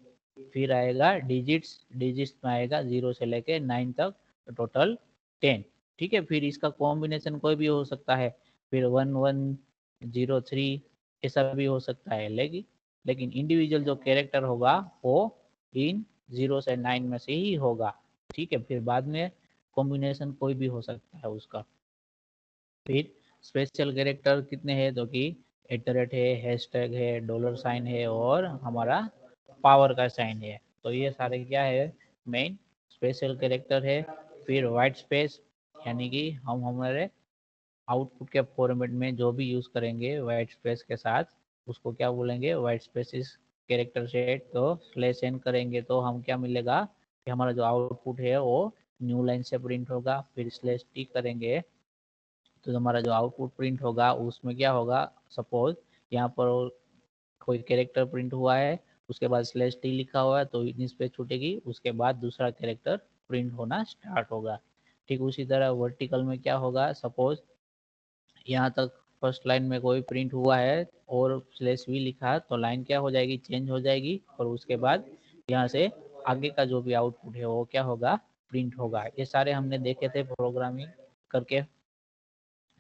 फिर आएगा डिजिट्स, डिजिट्स में आएगा 0 से लेके 9 तक, तो टोटल 10। ठीक है, फिर इसका कॉम्बिनेशन कोई भी हो सकता है, फिर 1103 ऐसा भी हो सकता है। लेकिन लेकिन इंडिविजुअल जो कैरेक्टर होगा वो इन 0 से 9 में से ही होगा। ठीक है, फिर बाद में कॉम्बिनेशन कोई भी हो सकता है उसका। फिर स्पेशल कैरेक्टर कितने हैं, तो कि एटरेट है, हैशटैग है, डॉलर साइन है और हमारा पावर का साइन है। तो ये सारे क्या है, मेन स्पेशल कैरेक्टर है। फिर वाइट स्पेस, यानी कि हम हमारे आउटपुट के फॉर्मेट में जो भी यूज करेंगे वाइट स्पेस के साथ, उसको क्या बोलेंगे, वाइट स्पेसिस कैरेक्टर सेट। तो स्लैश एन करेंगे तो हम क्या मिलेगा, कि हमारा जो आउटपुट है वो न्यू लाइन से प्रिंट होगा। फिर स्लैश टी करेंगे तो हमारा जो आउटपुट प्रिंट होगा उसमें क्या होगा, सपोज यहाँ पर कोई कैरेक्टर प्रिंट हुआ है, उसके बाद स्लैश टी लिखा हुआ है, तो इतनी स्पेस छूटेगी, उसके बाद दूसरा कैरेक्टर प्रिंट होना स्टार्ट होगा। ठीक उसी तरह वर्टिकल में क्या होगा, सपोज यहाँ तक फर्स्ट लाइन में कोई प्रिंट हुआ है और स्लैश वी लिखा है, तो लाइन क्या हो जाएगी, चेंज हो जाएगी, और उसके बाद यहाँ से आगे का जो भी आउटपुट है वो क्या होगा, प्रिंट होगा। ये सारे हमने देखे थे प्रोग्रामिंग करके।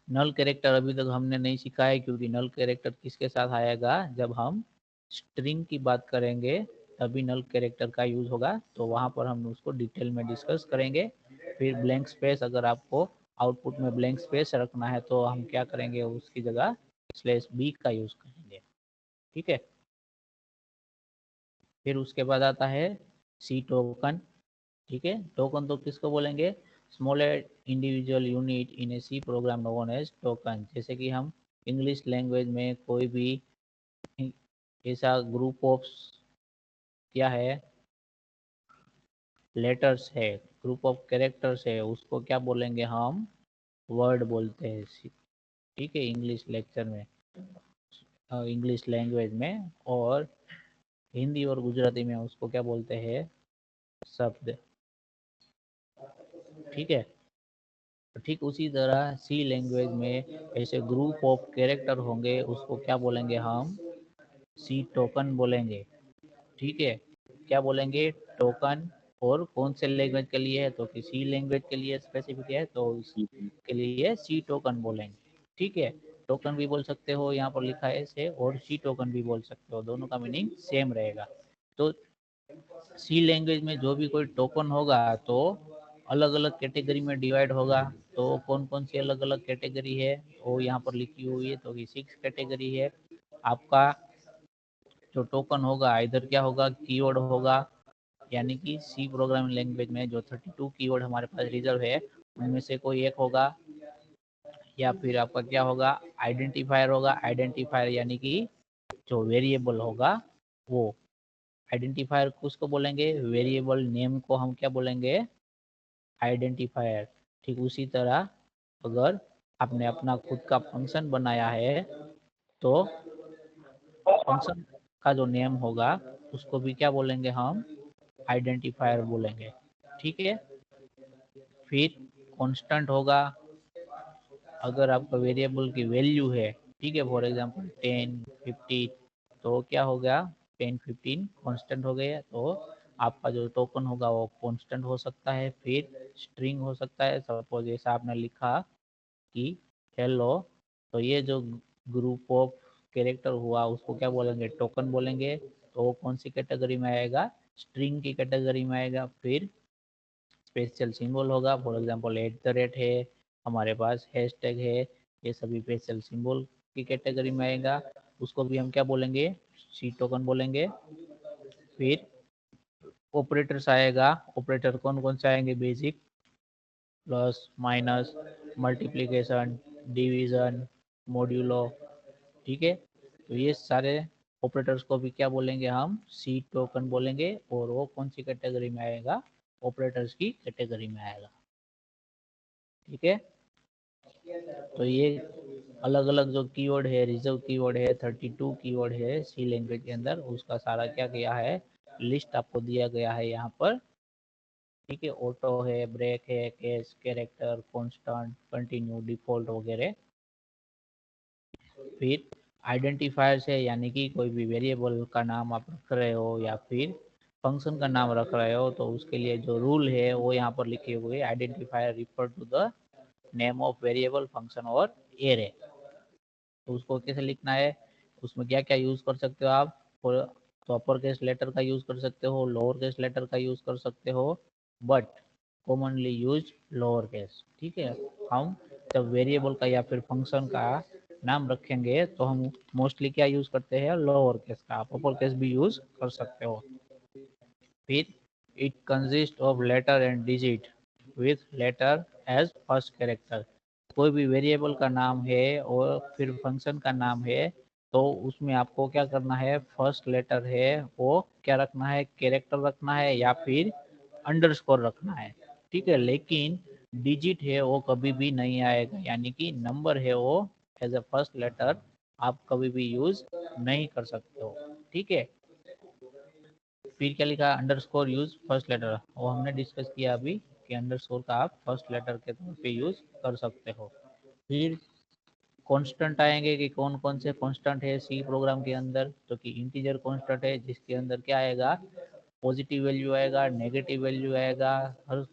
नल कैरेक्टर अभी तक हमने नहीं सीखा है, क्योंकि नल कैरेक्टर किसके साथ आएगा, जब हम स्ट्रिंग की बात करेंगे तभी नल कैरेक्टर का यूज होगा, तो वहां पर हम उसको डिटेल में डिस्कस करेंगे। फिर ब्लैंक स्पेस, अगर आपको आउटपुट में ब्लैंक स्पेस रखना है तो हम क्या करेंगे, उसकी जगह स्लैश बी का यूज करेंगे। ठीक है, फिर उसके बाद आता है सी टोकन। ठीक है, टोकन तो किसको बोलेंगे, small individual unit in a C program known as token. जैसे कि हम इंग्लिश लैंग्वेज में कोई भी ऐसा ग्रुप ऑफ क्या है, लेटर्स है, ग्रुप ऑफ कैरेक्टर्स है, उसको क्या बोलेंगे हम, वर्ड बोलते हैं। ठीक है, इंग्लिश लेक्चर में, इंग्लिश लैंग्वेज में, और हिंदी और गुजराती में उसको क्या बोलते हैं, शब्द। ठीक है, तो ठीक उसी तरह सी लैंग्वेज में ऐसे ग्रुप ऑफ कैरेक्टर होंगे, उसको क्या बोलेंगे हम, सी टोकन बोलेंगे। ठीक है, क्या बोलेंगे, टोकन। और कौन से लैंग्वेज के लिए है, तो किसी लैंग्वेज के लिए स्पेसिफिक है, तो इसके लिए सी टोकन बोलेंगे। ठीक है, टोकन भी बोल सकते हो, यहाँ पर लिखा है ऐसे, और सी टोकन भी बोल सकते हो, दोनों का मीनिंग सेम रहेगा। तो सी लैंग्वेज में जो भी कोई टोकन होगा तो अलग अलग कैटेगरी में डिवाइड होगा। तो कौन कौन सी अलग अलग कैटेगरी है वो यहाँ पर लिखी हुई है, तो 6 कैटेगरी है। आपका जो टोकन होगा इधर क्या होगा, कीवर्ड होगा, यानी कि सी प्रोग्रामिंग लैंग्वेज में जो 32 कीवर्ड हमारे पास रिजर्व है उनमें से कोई एक होगा, या फिर आपका क्या होगा, आइडेंटिफायर होगा। आइडेंटिफायर यानी कि जो वेरिएबल होगा वो। आइडेंटिफायर किसको बोलेंगे, वेरिएबल नेम को हम क्या बोलेंगे, आइडेंटिफायर। ठीक उसी तरह अगर आपने अपना खुद का फंक्शन बनाया है तो फंक्शन का जो नेम होगा उसको भी क्या बोलेंगे हम, आइडेंटिफायर बोलेंगे। ठीक है, फिर कांस्टेंट होगा। अगर आपका वेरिएबल की वैल्यू है, ठीक है, फॉर एग्जांपल 10 50, तो क्या हो गया, 10 15 कांस्टेंट हो गया। तो आपका जो टोकन होगा वो कांस्टेंट हो सकता है, फिर स्ट्रिंग हो सकता है। सपोज जैसा आपने लिखा कि हेलो, तो ये जो ग्रुप ऑफ कैरेक्टर हुआ उसको क्या बोलेंगे, टोकन बोलेंगे। तो वो कौन सी कैटेगरी में आएगा, स्ट्रिंग की कैटेगरी में आएगा। फिर स्पेशल सिंबल होगा, फॉर एग्जांपल @ है, हमारे पास हैशटैग है, ये सभी स्पेशल सिंबल की कैटेगरी में आएगा। उसको भी हम क्या बोलेंगे, सी टोकन बोलेंगे। फिर ऑपरेटर्स आएगा, ऑपरेटर कौन कौन से आएंगे, basic, plus minus, multiplication, division, modulo. ठीक है, तो ये सारे ऑपरेटर्स को भी क्या बोलेंगे हम, सी टोकन बोलेंगे। और वो कौन सी कैटेगरी में आएगा, ऑपरेटर्स की कैटेगरी में आएगा। ठीक है, तो ये अलग अलग जो कीवर्ड है, रिजर्व कीवर्ड है, 32 कीवर्ड है सी लैंग्वेज के अंदर, उसका सारा क्या किया है, लिस्ट आपको दिया गया है यहाँ पर। ठीक है, ऑटो है, ब्रेक है, case, character, constant, continue, default वगैरह। फिर आइडेंटिफायर्स है, यानी कि कोई भी वेरिएबल का नाम आप रख रहे हो या फिर फंक्शन का नाम रख रहे हो, तो उसके लिए जो रूल है वो यहाँ पर लिखे हुए, identifier refer to the name of variable, function और एरे। तो उसको कैसे लिखना है, उसमें क्या क्या यूज कर सकते हो आप, तो अपर केस लेटर का यूज कर सकते हो, लोअर केस लेटर का यूज कर सकते हो, but commonly use lower case. ठीक है, हम जब वेरिएबल का या फिर फंक्शन का नाम रखेंगे तो हम मोस्टली क्या यूज करते हैं, लोअर केस का। आप अपर केस भी यूज कर सकते हो। फिर it consist of letter and digit with letter as first character. कोई भी वेरिएबल का नाम है और फिर फंक्शन का नाम है, तो उसमें आपको क्या करना है, फर्स्ट लेटर है वो क्या रखना है, कैरेक्टर रखना है या फिर अंडरस्कोर रखना है। ठीक है, लेकिन डिजिट है वो कभी भी नहीं आएगा, यानी कि नंबर है वो एज अ फर्स्ट लेटर आप कभी भी यूज नहीं कर सकते हो। ठीक है, फिर क्या लिखा, अंडरस्कोर यूज फर्स्ट लेटर, वो हमने डिस्कस किया अभी कि अंडरस्कोर का आप फर्स्ट लेटर के तौर पे यूज कर सकते हो। फिर कांस्टेंट आएंगे कि कौन कौन से कांस्टेंट है सी प्रोग्राम के अंदर, तो कि इंटीजर कांस्टेंट है जिसके अंदर क्या आएगा, पॉजिटिव वैल्यू आएगा, नेगेटिव वैल्यू आएगा, हर,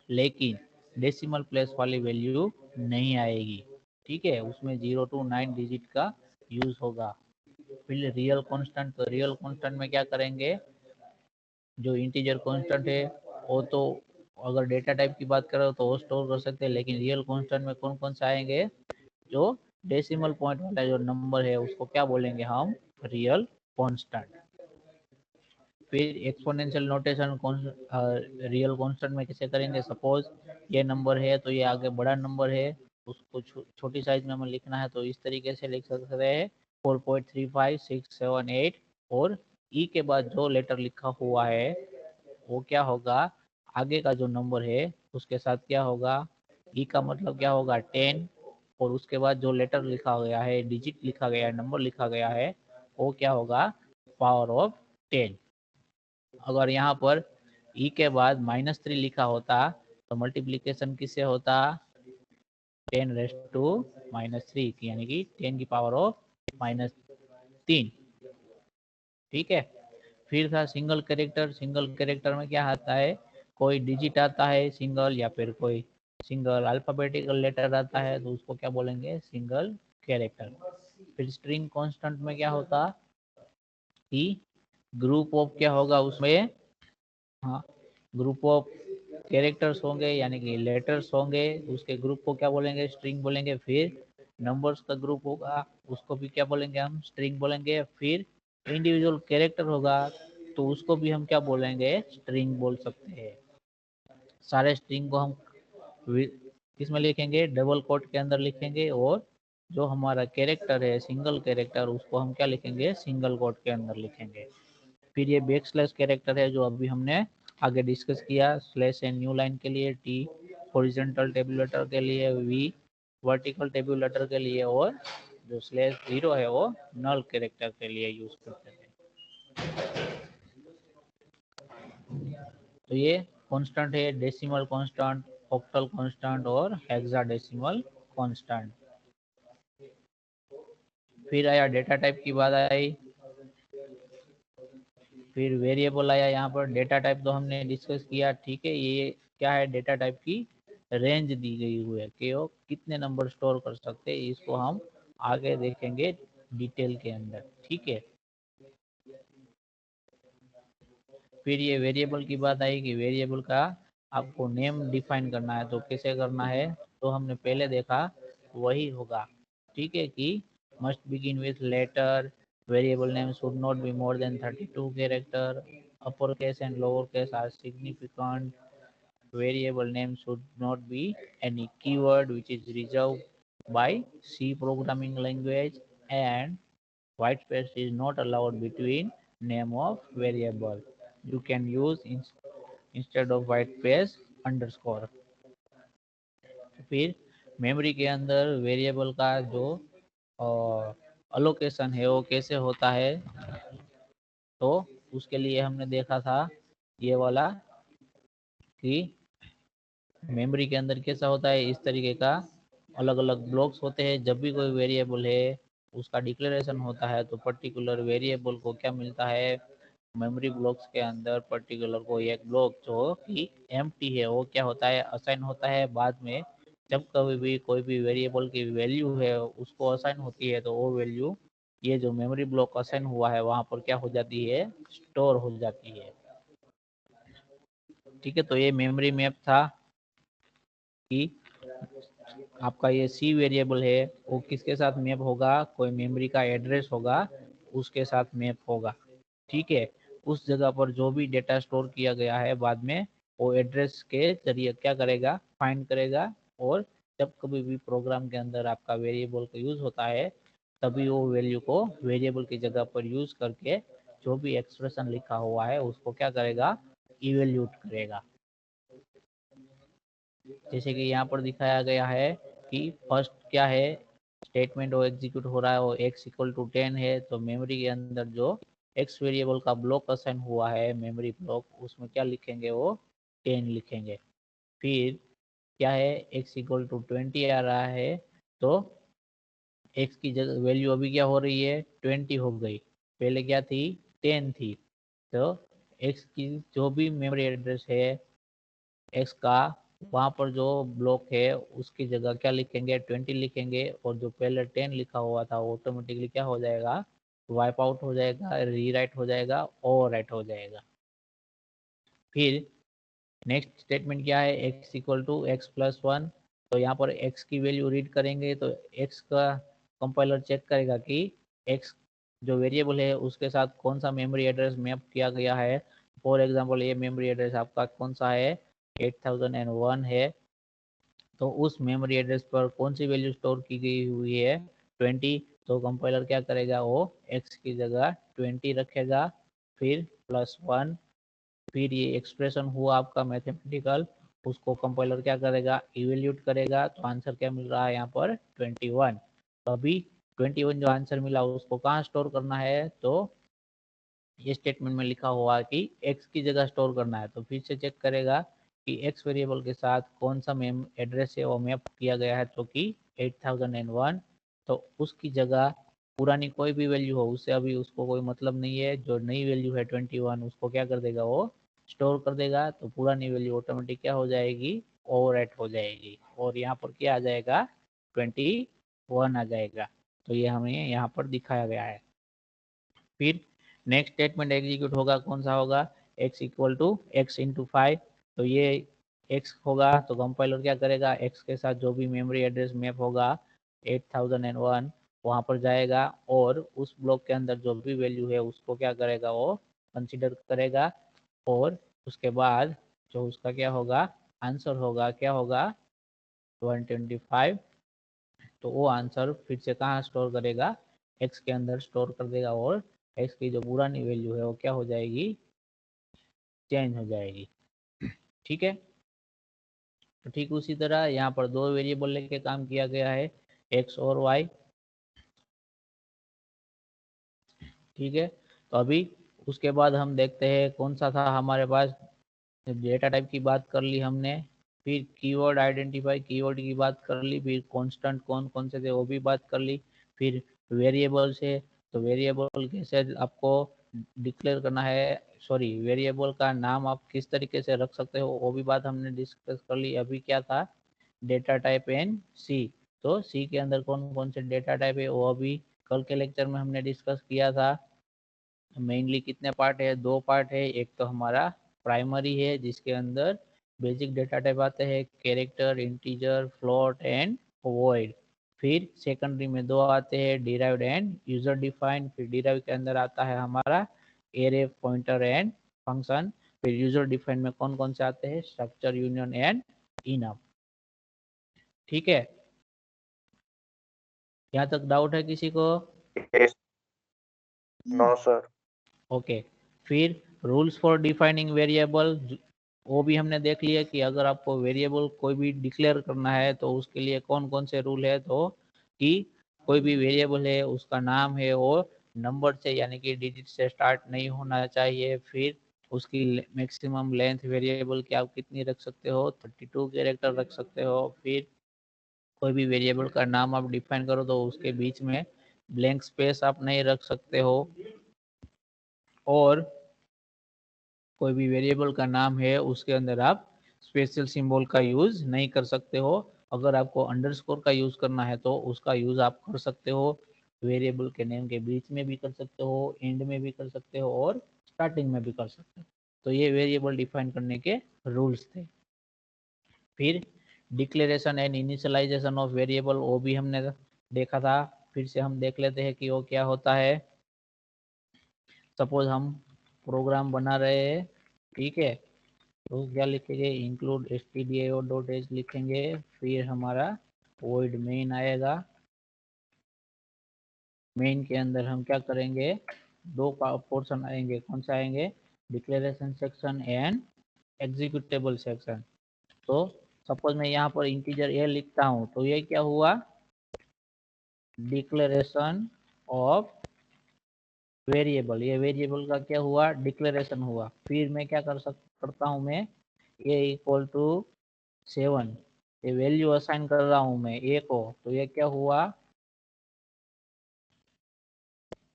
लेकिन डेसिमल प्लेस वाली वैल्यू नहीं आएगी। ठीक है, उसमें 0 to 9 डिजिट का यूज होगा। फिर रियल कांस्टेंट, तो रियल कांस्टेंट में क्या करेंगे, जो इंटीजर कांस्टेंट है वो तो अगर डेटा टाइप की बात करो तो वो स्टोर कर सकते हैं, लेकिन रियल कांस्टेंट में कौन कौन से आएंगे, जो डेसिमल पॉइंट वाला जो नंबर है उसको क्या बोलेंगे हम, रियल कांस्टेंट। फिर एक्सपोनेंशियल नोटेशन रियल कांस्टेंट में कैसे करेंगे, सपोज ये नंबर है तो ये आगे बड़ा नंबर है, उसको छोटी साइज में हमें लिखना है तो इस तरीके से लिख सकते हैं 4.35678 और ई के बाद जो लेटर लिखा हुआ है वो क्या होगा, आगे का जो नंबर है उसके साथ क्या होगा, ई का मतलब क्या होगा 10 और उसके बाद जो लेटर लिखा गया है, डिजिट लिखा गया है, नंबर लिखा गया है वो क्या होगा, पावर ऑफ 10। अगर यहाँ पर ई के बाद -3 लिखा होता तो मल्टीप्लीकेशन किससे होता, 10 रेस्ट टू -3 यानी कि 10 की पावर ऑफ -3। ठीक है। फिर था सिंगल कैरेक्टर। सिंगल कैरेक्टर में क्या आता है, कोई डिजिट आता है सिंगल या फिर कोई सिंगल अल्फाबेटिकल लेटर आता है तो उसको क्या बोलेंगे, सिंगल कैरेक्टर। फिर स्ट्रिंग कांस्टेंट में क्या होता कि ग्रुप ऑफ क्या होगा उसमें, हाँ ग्रुप ऑफ कैरेक्टर्स होंगे यानी कि लेटर्स होंगे, उसके ग्रुप को क्या बोलेंगे, स्ट्रिंग बोलेंगे। फिर नंबर्स का ग्रुप होगा उसको भी क्या बोलेंगे, हम स्ट्रिंग बोलेंगे। फिर इंडिविजुअल कैरेक्टर होगा तो उसको भी हम क्या बोलेंगे, स्ट्रिंग बोल सकते हैं। सारे स्ट्रिंग को हम किस में लिखेंगे, डबल कोट के अंदर लिखेंगे और जो हमारा कैरेक्टर है सिंगल कैरेक्टर उसको हम क्या लिखेंगे, सिंगल कोट के अंदर लिखेंगे। फिर ये बैक स्लैश कैरेक्टर है जो अभी हमने आगे डिस्कस किया, स्लैश एंड न्यू लाइन के लिए, टी हॉरिजॉन्टल टेबुलेटर के लिए, वी वर्टिकल टेबुलेटर के लिए और जो स्लैश 0 है वो नल कैरेक्टर के लिए यूज करते हैं। तो ये कांस्टेंट है, डेसिमल कांस्टेंट, ऑक्टल कांस्टेंट और हेक्साडेसिमल कांस्टेंट। फिर आया डेटा टाइप की बात आई, फिर वेरिएबल आया। यहाँ पर डेटा टाइप तो हमने डिस्कस किया, ठीक है। ये क्या है, डेटा टाइप की रेंज दी गई हुई है कि वो कितने नंबर स्टोर कर सकते हैं, इसको हम आगे देखेंगे डिटेल के अंदर, ठीक है। फिर ये वेरिएबल की बात आई कि वेरिएबल का आपको नेम डिफाइन करना है तो कैसे करना है, तो हमने पहले देखा वही होगा, ठीक है, कि must begin with letter, variable name should not be more than 32 character, upper case and lower case are significant, variable name should not be any keyword which is reserved by C programming language, and white space is not allowed between name of variable. You can use instead of white space underscore. फिर memory के अंदर variable का जो allocation है वो कैसे होता है, तो उसके लिए हमने देखा था ये वाला कि मेमोरी के अंदर कैसा होता है, इस तरीके का अलग अलग ब्लॉक्स होते हैं। जब भी कोई वेरिएबल है उसका डिक्लेरेशन होता है तो पर्टिकुलर वेरिएबल को क्या मिलता है, मेमोरी ब्लॉक्स के अंदर पर्टिकुलर को एक ब्लॉक जो कि एम्प्टी है वो क्या होता है, असाइन होता है। बाद में जब कभी भी कोई भी वेरिएबल की वैल्यू है उसको असाइन होती है तो वो वैल्यू ये जो मेमोरी ब्लॉक असाइन हुआ है वहां पर क्या हो जाती है, स्टोर हो जाती है, ठीक है। तो ये मेमोरी मैप था कि आपका ये सी वेरिएबल है वो किसके साथ मैप होगा, कोई मेमोरी का एड्रेस होगा उसके साथ मैप होगा, ठीक है। उस जगह पर जो भी डेटा स्टोर किया गया है बाद में वो एड्रेस के जरिए क्या करेगा, फाइंड करेगा। और जब कभी भी प्रोग्राम के अंदर आपका वेरिएबल का यूज होता है तभी वो वैल्यू को वेरिएबल की जगह पर यूज करके जो भी एक्सप्रेशन लिखा हुआ है उसको क्या करेगा, इवेल्यूट करेगा। जैसे कि यहाँ पर दिखाया गया है कि फर्स्ट क्या है, स्टेटमेंट वो एग्जीक्यूट हो रहा है, वो x इक्वल टू 10 है तो मेमोरी के अंदर जो x वेरिएबल का ब्लॉक असाइन हुआ है मेमोरी ब्लॉक उसमें क्या लिखेंगे, वो 10 लिखेंगे। फिर क्या है, x इक्वल टू 20 आ रहा है तो x की जगह वैल्यू अभी क्या हो रही है, 20 हो गई, पहले क्या थी, 10 थी। तो x की जो भी मेमोरी एड्रेस है x का वहां पर जो ब्लॉक है उसकी जगह क्या लिखेंगे, 20 लिखेंगे और जो पहले 10 लिखा हुआ था वो ऑटोमेटिकली क्या हो जाएगा, वाइप आउट हो जाएगा, रीराइट हो जाएगा, ओवरराइट हो जाएगा। फिर नेक्स्ट स्टेटमेंट क्या है, x equal to x plus 1, तो यहाँ पर x की वैल्यू रीड करेंगे तो x का कंपाइलर चेक करेगा कि x जो वेरिएबल है उसके साथ कौन सा मेमोरी एड्रेस मैप किया गया है। फॉर एग्जांपल ये मेमोरी एड्रेस आपका कौन सा है, 8001 है, तो उस मेमोरी एड्रेस पर कौन सी वैल्यू स्टोर की गई हुई है, 20। तो कंपाइलर क्या करेगा, वो x की जगह 20 रखेगा, फिर +1, फिर ये एक्सप्रेशन हुआ आपका मैथमेटिकल, उसको कंपाइलर क्या करेगा, इवेल्यूट करेगा। तो आंसर क्या मिल रहा है यहाँ पर 21। तो अभी 21 जो आंसर मिला उसको कहाँ स्टोर करना है, तो ये स्टेटमेंट में लिखा हुआ कि x की जगह स्टोर करना है। तो फिर से चेक करेगा कि x वेरिएबल के साथ कौन सा मेम एड्रेस है वो मैप किया गया है, तो कि 8001। तो उसकी जगह पुरानी कोई भी वैल्यू हो उससे अभी उसको कोई मतलब नहीं है, जो नई वैल्यू है 21 उसको क्या कर देगा, वो स्टोर कर देगा। तो पुरानी वैल्यू ऑटोमेटिक क्या हो जाएगी, ओवरराइट हो जाएगी, और यहाँ पर क्या आ जाएगा, 21 आ जाएगा। तो ये हमें यहाँ पर दिखाया गया है। फिर नेक्स्ट स्टेटमेंट एग्जीक्यूट होगा, कौन सा होगा, x equal to x into 5। तो ये x होगा, तो कंपाइलर क्या करेगा, x के साथ जो भी मेमोरी एड्रेस मैप होगा 8001 वहाँ पर जाएगा, और उस ब्लॉक के अंदर जो भी वैल्यू है उसको क्या करेगा, वो कंसिडर करेगा, और उसके बाद जो उसका क्या होगा, आंसर होगा, क्या होगा, 125। तो वो आंसर फिर से कहाँ स्टोर करेगा, x के अंदर स्टोर कर देगा, और x की जो पुरानी वैल्यू है वो क्या हो जाएगी, चेंज हो जाएगी। ठीक है। तो ठीक उसी तरह यहाँ पर दो वेरिएबल लेके काम किया गया है, x और y। ठीक है। तो अभी उसके बाद हम देखते हैं कौन सा था हमारे पास, डेटा टाइप की बात कर ली हमने, फिर कीवर्ड आइडेंटिफाई, कीवर्ड की बात कर ली, फिर कांस्टेंट कौन कौन से थे वो भी बात कर ली, फिर वेरिएबल से, तो वेरिएबल कैसे आपको डिक्लेयर करना है, सॉरी वेरिएबल का नाम आप किस तरीके से रख सकते हो वो भी बात हमने डिस्कस कर ली। अभी क्या था, डेटा टाइप एंड सी। तो सी के अंदर कौन कौन से डेटा टाइप है वो अभी कल के लेक्चर में हमने डिस्कस किया था। मेनली कितने पार्ट है, दो पार्ट है, एक तो हमारा प्राइमरी है जिसके अंदर बेसिक डेटा टाइप आते हैं, character, integer, float and void. फिर सेकेंडरी में दो आते हैं, डिराइव्ड एंड यूजर डिफाइंड। फिर डिराइव के अंदर आता है हमारा एरे, पॉइंटर एंड फंक्शन। फिर यूजर डिफाइंड में कौन कौन से आते हैं, स्ट्रक्चर, यूनियन एंड इनफ। ठीक है, यहाँ तक डाउट है किसी को? Yes. No, sir. ओके। फिर रूल्स फॉर डिफाइनिंग वेरिएबल, वो भी हमने देख लिया कि अगर आपको वेरिएबल कोई भी डिक्लेयर करना है तो उसके लिए कौन कौन से रूल है, तो कि कोई भी वेरिएबल है उसका नाम है वो नंबर से यानी कि डिजिट से स्टार्ट नहीं होना चाहिए। फिर उसकी मैक्सिमम लेंथ वेरिएबल की आप कितनी रख सकते हो, 32 कैरेक्टर रख सकते हो। फिर कोई भी वेरिएबल का नाम आप डिफाइन करो तो उसके बीच में ब्लैंक स्पेस आप नहीं रख सकते हो, और कोई भी वेरिएबल का नाम है उसके अंदर आप स्पेशल सिंबल का यूज नहीं कर सकते हो। अगर आपको अंडरस्कोर का यूज करना है तो उसका यूज आप कर सकते हो, वेरिएबल के नेम के बीच में भी कर सकते हो, एंड में भी कर सकते हो, और स्टार्टिंग में भी कर सकते हो। तो ये वेरिएबल डिफाइन करने के रूल्स थे। फिर declaration and initialisation of variable, वो भी हमने देखा था, फिर से हम देख लेते हैं कि वो क्या होता है। सपोज हम प्रोग्राम बना रहे हैं, ठीक है, तो क्या लिखेंगे, इंक्लूड stdio.h लिखेंगे, फिर हमारा void main आएगा। मेन के अंदर हम क्या करेंगे, दो पोर्शन आएंगे, कौन से आएंगे, declaration section and executable section. तो सपोज मैं यहाँ पर इंटीजर ए लिखता हूँ, तो ये क्या हुआ, डिक्लेरेशन ऑफ वेरिएबल, ये वेरिएबल का क्या हुआ, डिक्लेरेशन हुआ। फिर मैं क्या करता हूँ, मैं ए इक्वल टू 7, ये वैल्यू असाइन कर रहा हूँ मैं ए को, तो ये क्या हुआ,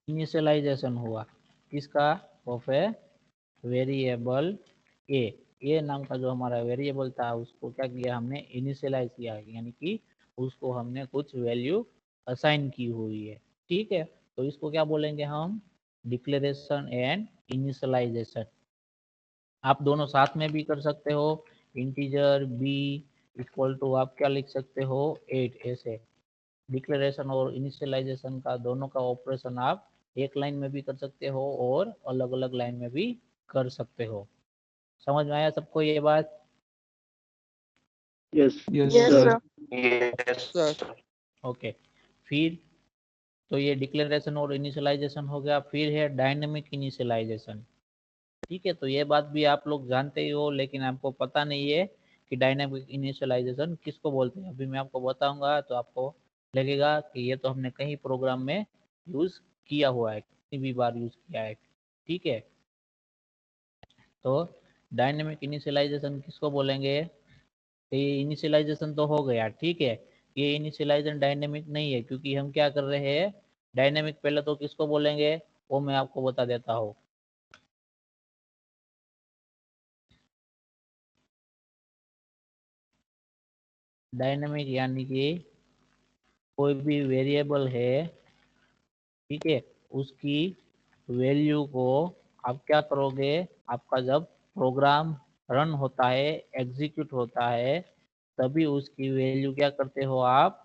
इनिशियलाइजेशन हुआ किसका, ऑफ ए वेरिएबल ए नाम का जो हमारा वेरिएबल था उसको क्या किया हमने, इनिशियलाइज किया, यानी कि उसको हमने कुछ वैल्यू असाइन की हुई है। ठीक है, तो इसको क्या बोलेंगे हम, डिक्लेरेशन एंड इनिशियलाइजेशन। आप दोनों साथ में भी कर सकते हो, इंटीजर बी इक्वल टू आप क्या लिख सकते हो, 8, ऐसे डिक्लेरेशन और इनिशियलाइजेशन का दोनों का ऑपरेशन आप एक लाइन में भी कर सकते हो और अलग अलग लाइन में भी कर सकते हो। समझ में आया सबको ये बात? Yes. Yes, Yes, sir. sir. Yes, Sir. sir. Okay, फिर तो ये डिक्लेरेशन और इनिशियलाइजेशन हो गया। फिर है डायनेमिक इनिशियलाइजेशन। ठीक है, तो ये बात भी आप लोग जानते ही हो, लेकिन आपको पता नहीं है कि डायनेमिक इनिशियलाइजेशन किसको बोलते हैं। अभी मैं आपको बताऊंगा तो आपको लगेगा कि ये तो हमने कहीं प्रोग्राम में यूज किया हुआ है, कितनी भी बार यूज किया है। ठीक है, तो डायनेमिक इनिशियलाइजेशन किसको बोलेंगे? तो ये इनिशियलाइजेशन तो हो गया, ठीक है। ये इनिशियलाइजेशन डायनेमिक नहीं है, क्योंकि हम क्या कर रहे हैं, डायनेमिक पहले तो किसको बोलेंगे वो मैं आपको बता देता हूँ। डायनेमिक यानी कि कोई भी वेरिएबल है, ठीक है, उसकी वैल्यू को आप क्या करोगे, आपका जब प्रोग्राम रन होता है, एग्जीक्यूट होता है, तभी उसकी वैल्यू क्या करते हो आप,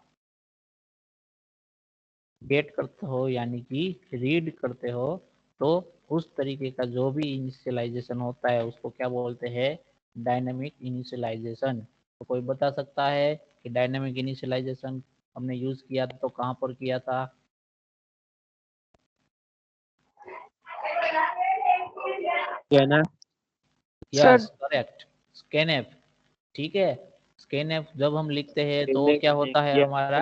गेट करते हो, यानी कि रीड करते हो। तो उस तरीके का जो भी इनिशियलाइजेशन होता है उसको क्या बोलते हैं, डायनेमिक इनिशियलाइजेशन। तो कोई बता सकता है कि डायनेमिक इनिशियलाइजेशन हमने यूज किया तो कहाँ पर किया था? Scanner. Yes correct, scanf. ठीक है, स्कैनएफ जब हम लिखते हैं तो क्या होता है हमारा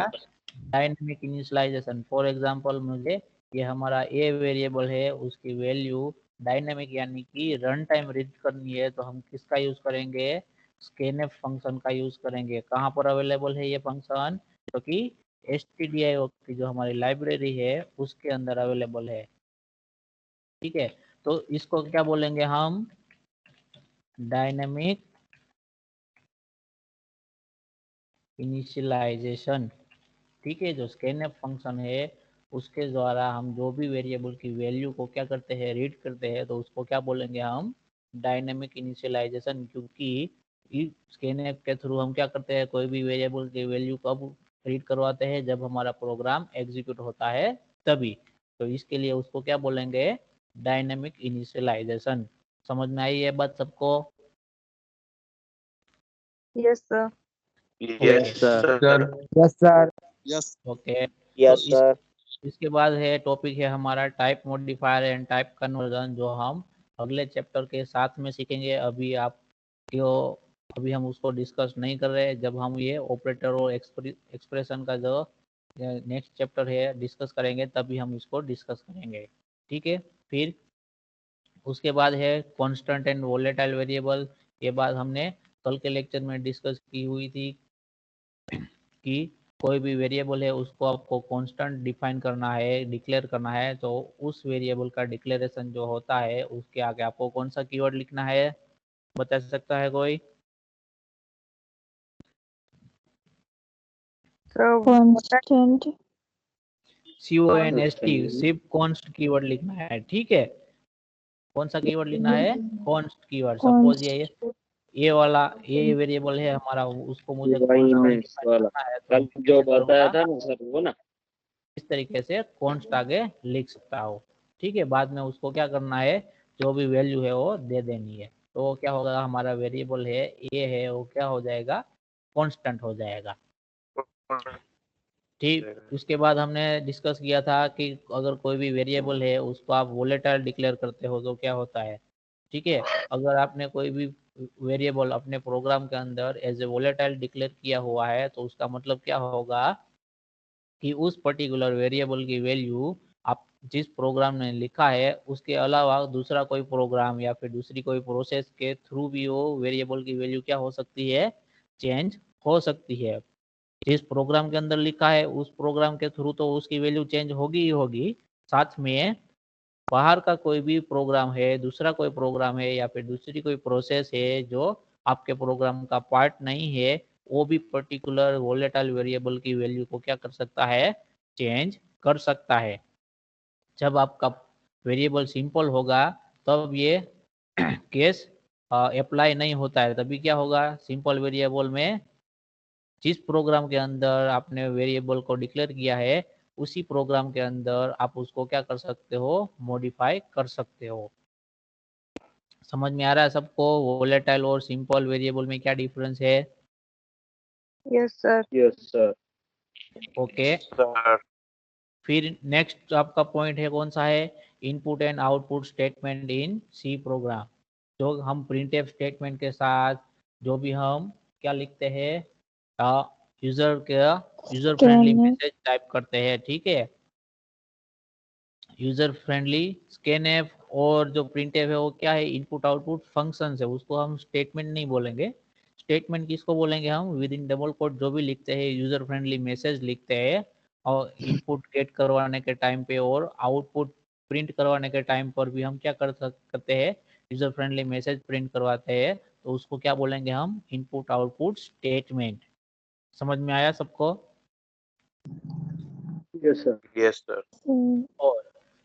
डायनेमिक इनिशियलाइजेशन। फॉर एग्जांपल मुझे ये हमारा ए वेरिएबल है, उसकी वैल्यू डायनेमिक यानी कि रन टाइम रीड करनी है, तो हम किसका यूज करेंगे, स्कैनएफ फंक्शन का यूज करेंगे। कहाँ पर अवेलेबल है ये फंक्शन? तो कि stdio की जो हमारी लाइब्रेरी है उसके अंदर अवेलेबल है। ठीक है, तो इसको क्या बोलेंगे हम, डायनेमिक इनिशियलाइजेशन। ठीक है, जो स्कैनएफ फंक्शन है उसके द्वारा हम जो भी वेरिएबल की वैल्यू को क्या करते हैं, रीड करते हैं, तो उसको क्या बोलेंगे हम, डायनेमिक इनिशियलाइजेशन। क्योंकि स्कैनएफ के थ्रू हम क्या करते हैं, कोई भी वेरिएबल की वैल्यू कब रीड करवाते हैं, जब हमारा प्रोग्राम एग्जीक्यूट होता है तभी। तो इसके लिए उसको क्या बोलेंगे, डायनेमिक इनिशियलाइजेशन। समझ में आई ये बात सबको? Yes, sir. Yes, sir. sir. Yes, sir. Yes. Okay, Yes, तो sir. इसके बाद है टॉपिक है हमारा type modifier and type conversion, जो हम अगले चैप्टर के साथ में सीखेंगे। अभी आप क्यों, अभी हम उसको डिस्कस नहीं कर रहे। जब हम ये ऑपरेटर और एक्सप्रेशन का जो नेक्स्ट चैप्टर है डिस्कस करेंगे, तभी हम इसको डिस्कस करेंगे। ठीक है, फिर उसके बाद है कांस्टेंट एंड वोलेटाइल वेरिएबल। ये बात हमने कल के लेक्चर में डिस्कस की हुई थी कि कोई भी वेरिएबल है उसको आपको कांस्टेंट डिफाइन करना है, डिक्लेयर करना है, तो उस वेरिएबल का डिक्लेरेशन जो होता है उसके आगे आपको कौन सा कीवर्ड लिखना है, बता सकता है कोई? So, CONST, what सिर्फ कॉन्स्ट कीवर्ड लिखना है। ठीक है, कौन सा कीवर्ड लिखना है, कॉन्स्ट कीवर्ड। सपोज ये वाला ये वेरिएबल है हमारा, उसको मुझे कांस्टेंट डिफाइन वाला करना है, तो कल मैं जो क्या बताया करूंगा, था ना सर, वो ना। इस तरीके से कॉन्स्ट आगे लिख सकता हो। ठीक है, बाद में उसको क्या करना है, जो भी वैल्यू है वो दे देनी है। तो क्या होगा, हमारा वेरिएबल है ये है, वो क्या हो जाएगा, कांस्टेंट हो जाएगा। ठीक, उसके बाद हमने डिस्कस किया था कि अगर कोई भी वेरिएबल है उसको आप वोलेटाइल डिक्लेयर करते हो तो क्या होता है। ठीक है, अगर आपने कोई भी वेरिएबल अपने प्रोग्राम के अंदर एज ए वोलेटाइल डिक्लेयर किया हुआ है, तो उसका मतलब क्या होगा कि उस पर्टिकुलर वेरिएबल की वैल्यू आप जिस प्रोग्राम ने लिखा है उसके अलावा दूसरा कोई प्रोग्राम या फिर दूसरी कोई प्रोसेस के थ्रू भी वो वेरिएबल की वैल्यू क्या हो सकती है, चेंज हो सकती है। जिस प्रोग्राम के अंदर लिखा है उस प्रोग्राम के थ्रू तो उसकी वैल्यू चेंज होगी ही होगी, साथ में बाहर का कोई भी प्रोग्राम है, दूसरा कोई प्रोग्राम है या फिर दूसरी कोई प्रोसेस है जो आपके प्रोग्राम का पार्ट नहीं है, वो भी पर्टिकुलर वोलेटाइल वेरिएबल की वैल्यू को क्या कर सकता है, चेंज कर सकता है। जब आपका वेरिएबल सिंपल होगा तब ये केस अप्लाई नहीं होता है। तभी क्या होगा, सिंपल वेरिएबल में जिस प्रोग्राम के अंदर आपने वेरिएबल को डिक्लेयर किया है उसी प्रोग्राम के अंदर आप उसको क्या कर सकते हो, मॉडिफाई कर सकते हो। समझ में आ रहा है सबको? वोलेटाइल और सिंपल वेरिएबल में क्या डिफरेंस है? Yes, sir. Yes, sir. Okay. sir. फिर नेक्स्ट आपका पॉइंट है कौन सा है? Input and output statement in C program. जो हम प्रिंटफ स्टेटमेंट के साथ जो भी हम क्या लिखते हैं, user friendly Scanf. Message type करते हैं, ठीक है। यूजर फ्रेंडली स्कैनफ और जो प्रिंटफ है वो क्या है, इनपुट आउटपुट फंक्शन है, उसको हम स्टेटमेंट नहीं बोलेंगे। स्टेटमेंट किसको बोलेंगे हम? विद इन डबल कोट जो भी लिखते हैं, यूजर फ्रेंडली मैसेज लिखते हैं और इनपुट गेट करवाने के टाइम पे और आउटपुट प्रिंट करवाने के टाइम पर भी हम क्या करते हैं, यूजर फ्रेंडली मैसेज प्रिंट करवाते हैं, तो उसको क्या बोलेंगे हम? Input output statement. समझ में आया सबको? Yes, sir. Yes, sir. और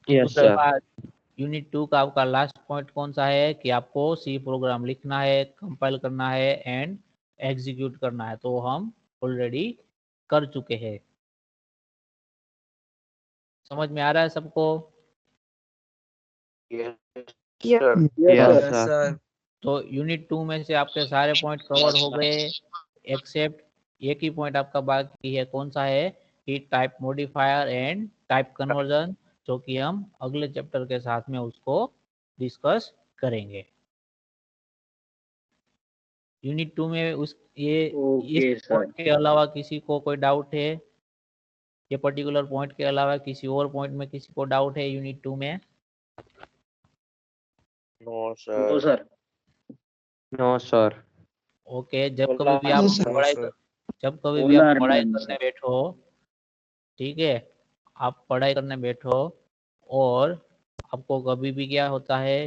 Yes, उसके sir. बाद यूनिट 2 का आपका लास्ट पॉइंट कौन सा है कि आपको सी प्रोग्राम लिखना है, कंपाइल करना है एंड एग्जीक्यूट करना है। तो हम ऑलरेडी कर चुके हैं। समझ में आ रहा है सबको? Yes, Yeah. sir. Yes, Yes, sir. sir. तो यूनिट 2 में से आपके सारे पॉइंट कवर हो गए, एक्सेप्ट एक ही पॉइंट आपका बाकी है। कौन सा है? कि type modifier and type conversion, जो कि हम अगले चैप्टर के साथ में उसको डिस्कस करेंगे। यूनिट 2 में इस Okay, sir. पॉइंट के अलावा किसी को कोई डाउट है? ये पर्टिकुलर पॉइंट के अलावा किसी और पॉइंट में किसी को डाउट है यूनिट 2 में? No, No, sir. sir. No, sir. Okay. जब कभी भी आप No, sir. Polar पढ़ाई man, करने sir. बैठो, ठीक है, आप पढ़ाई करने बैठो और आपको कभी भी क्या होता है,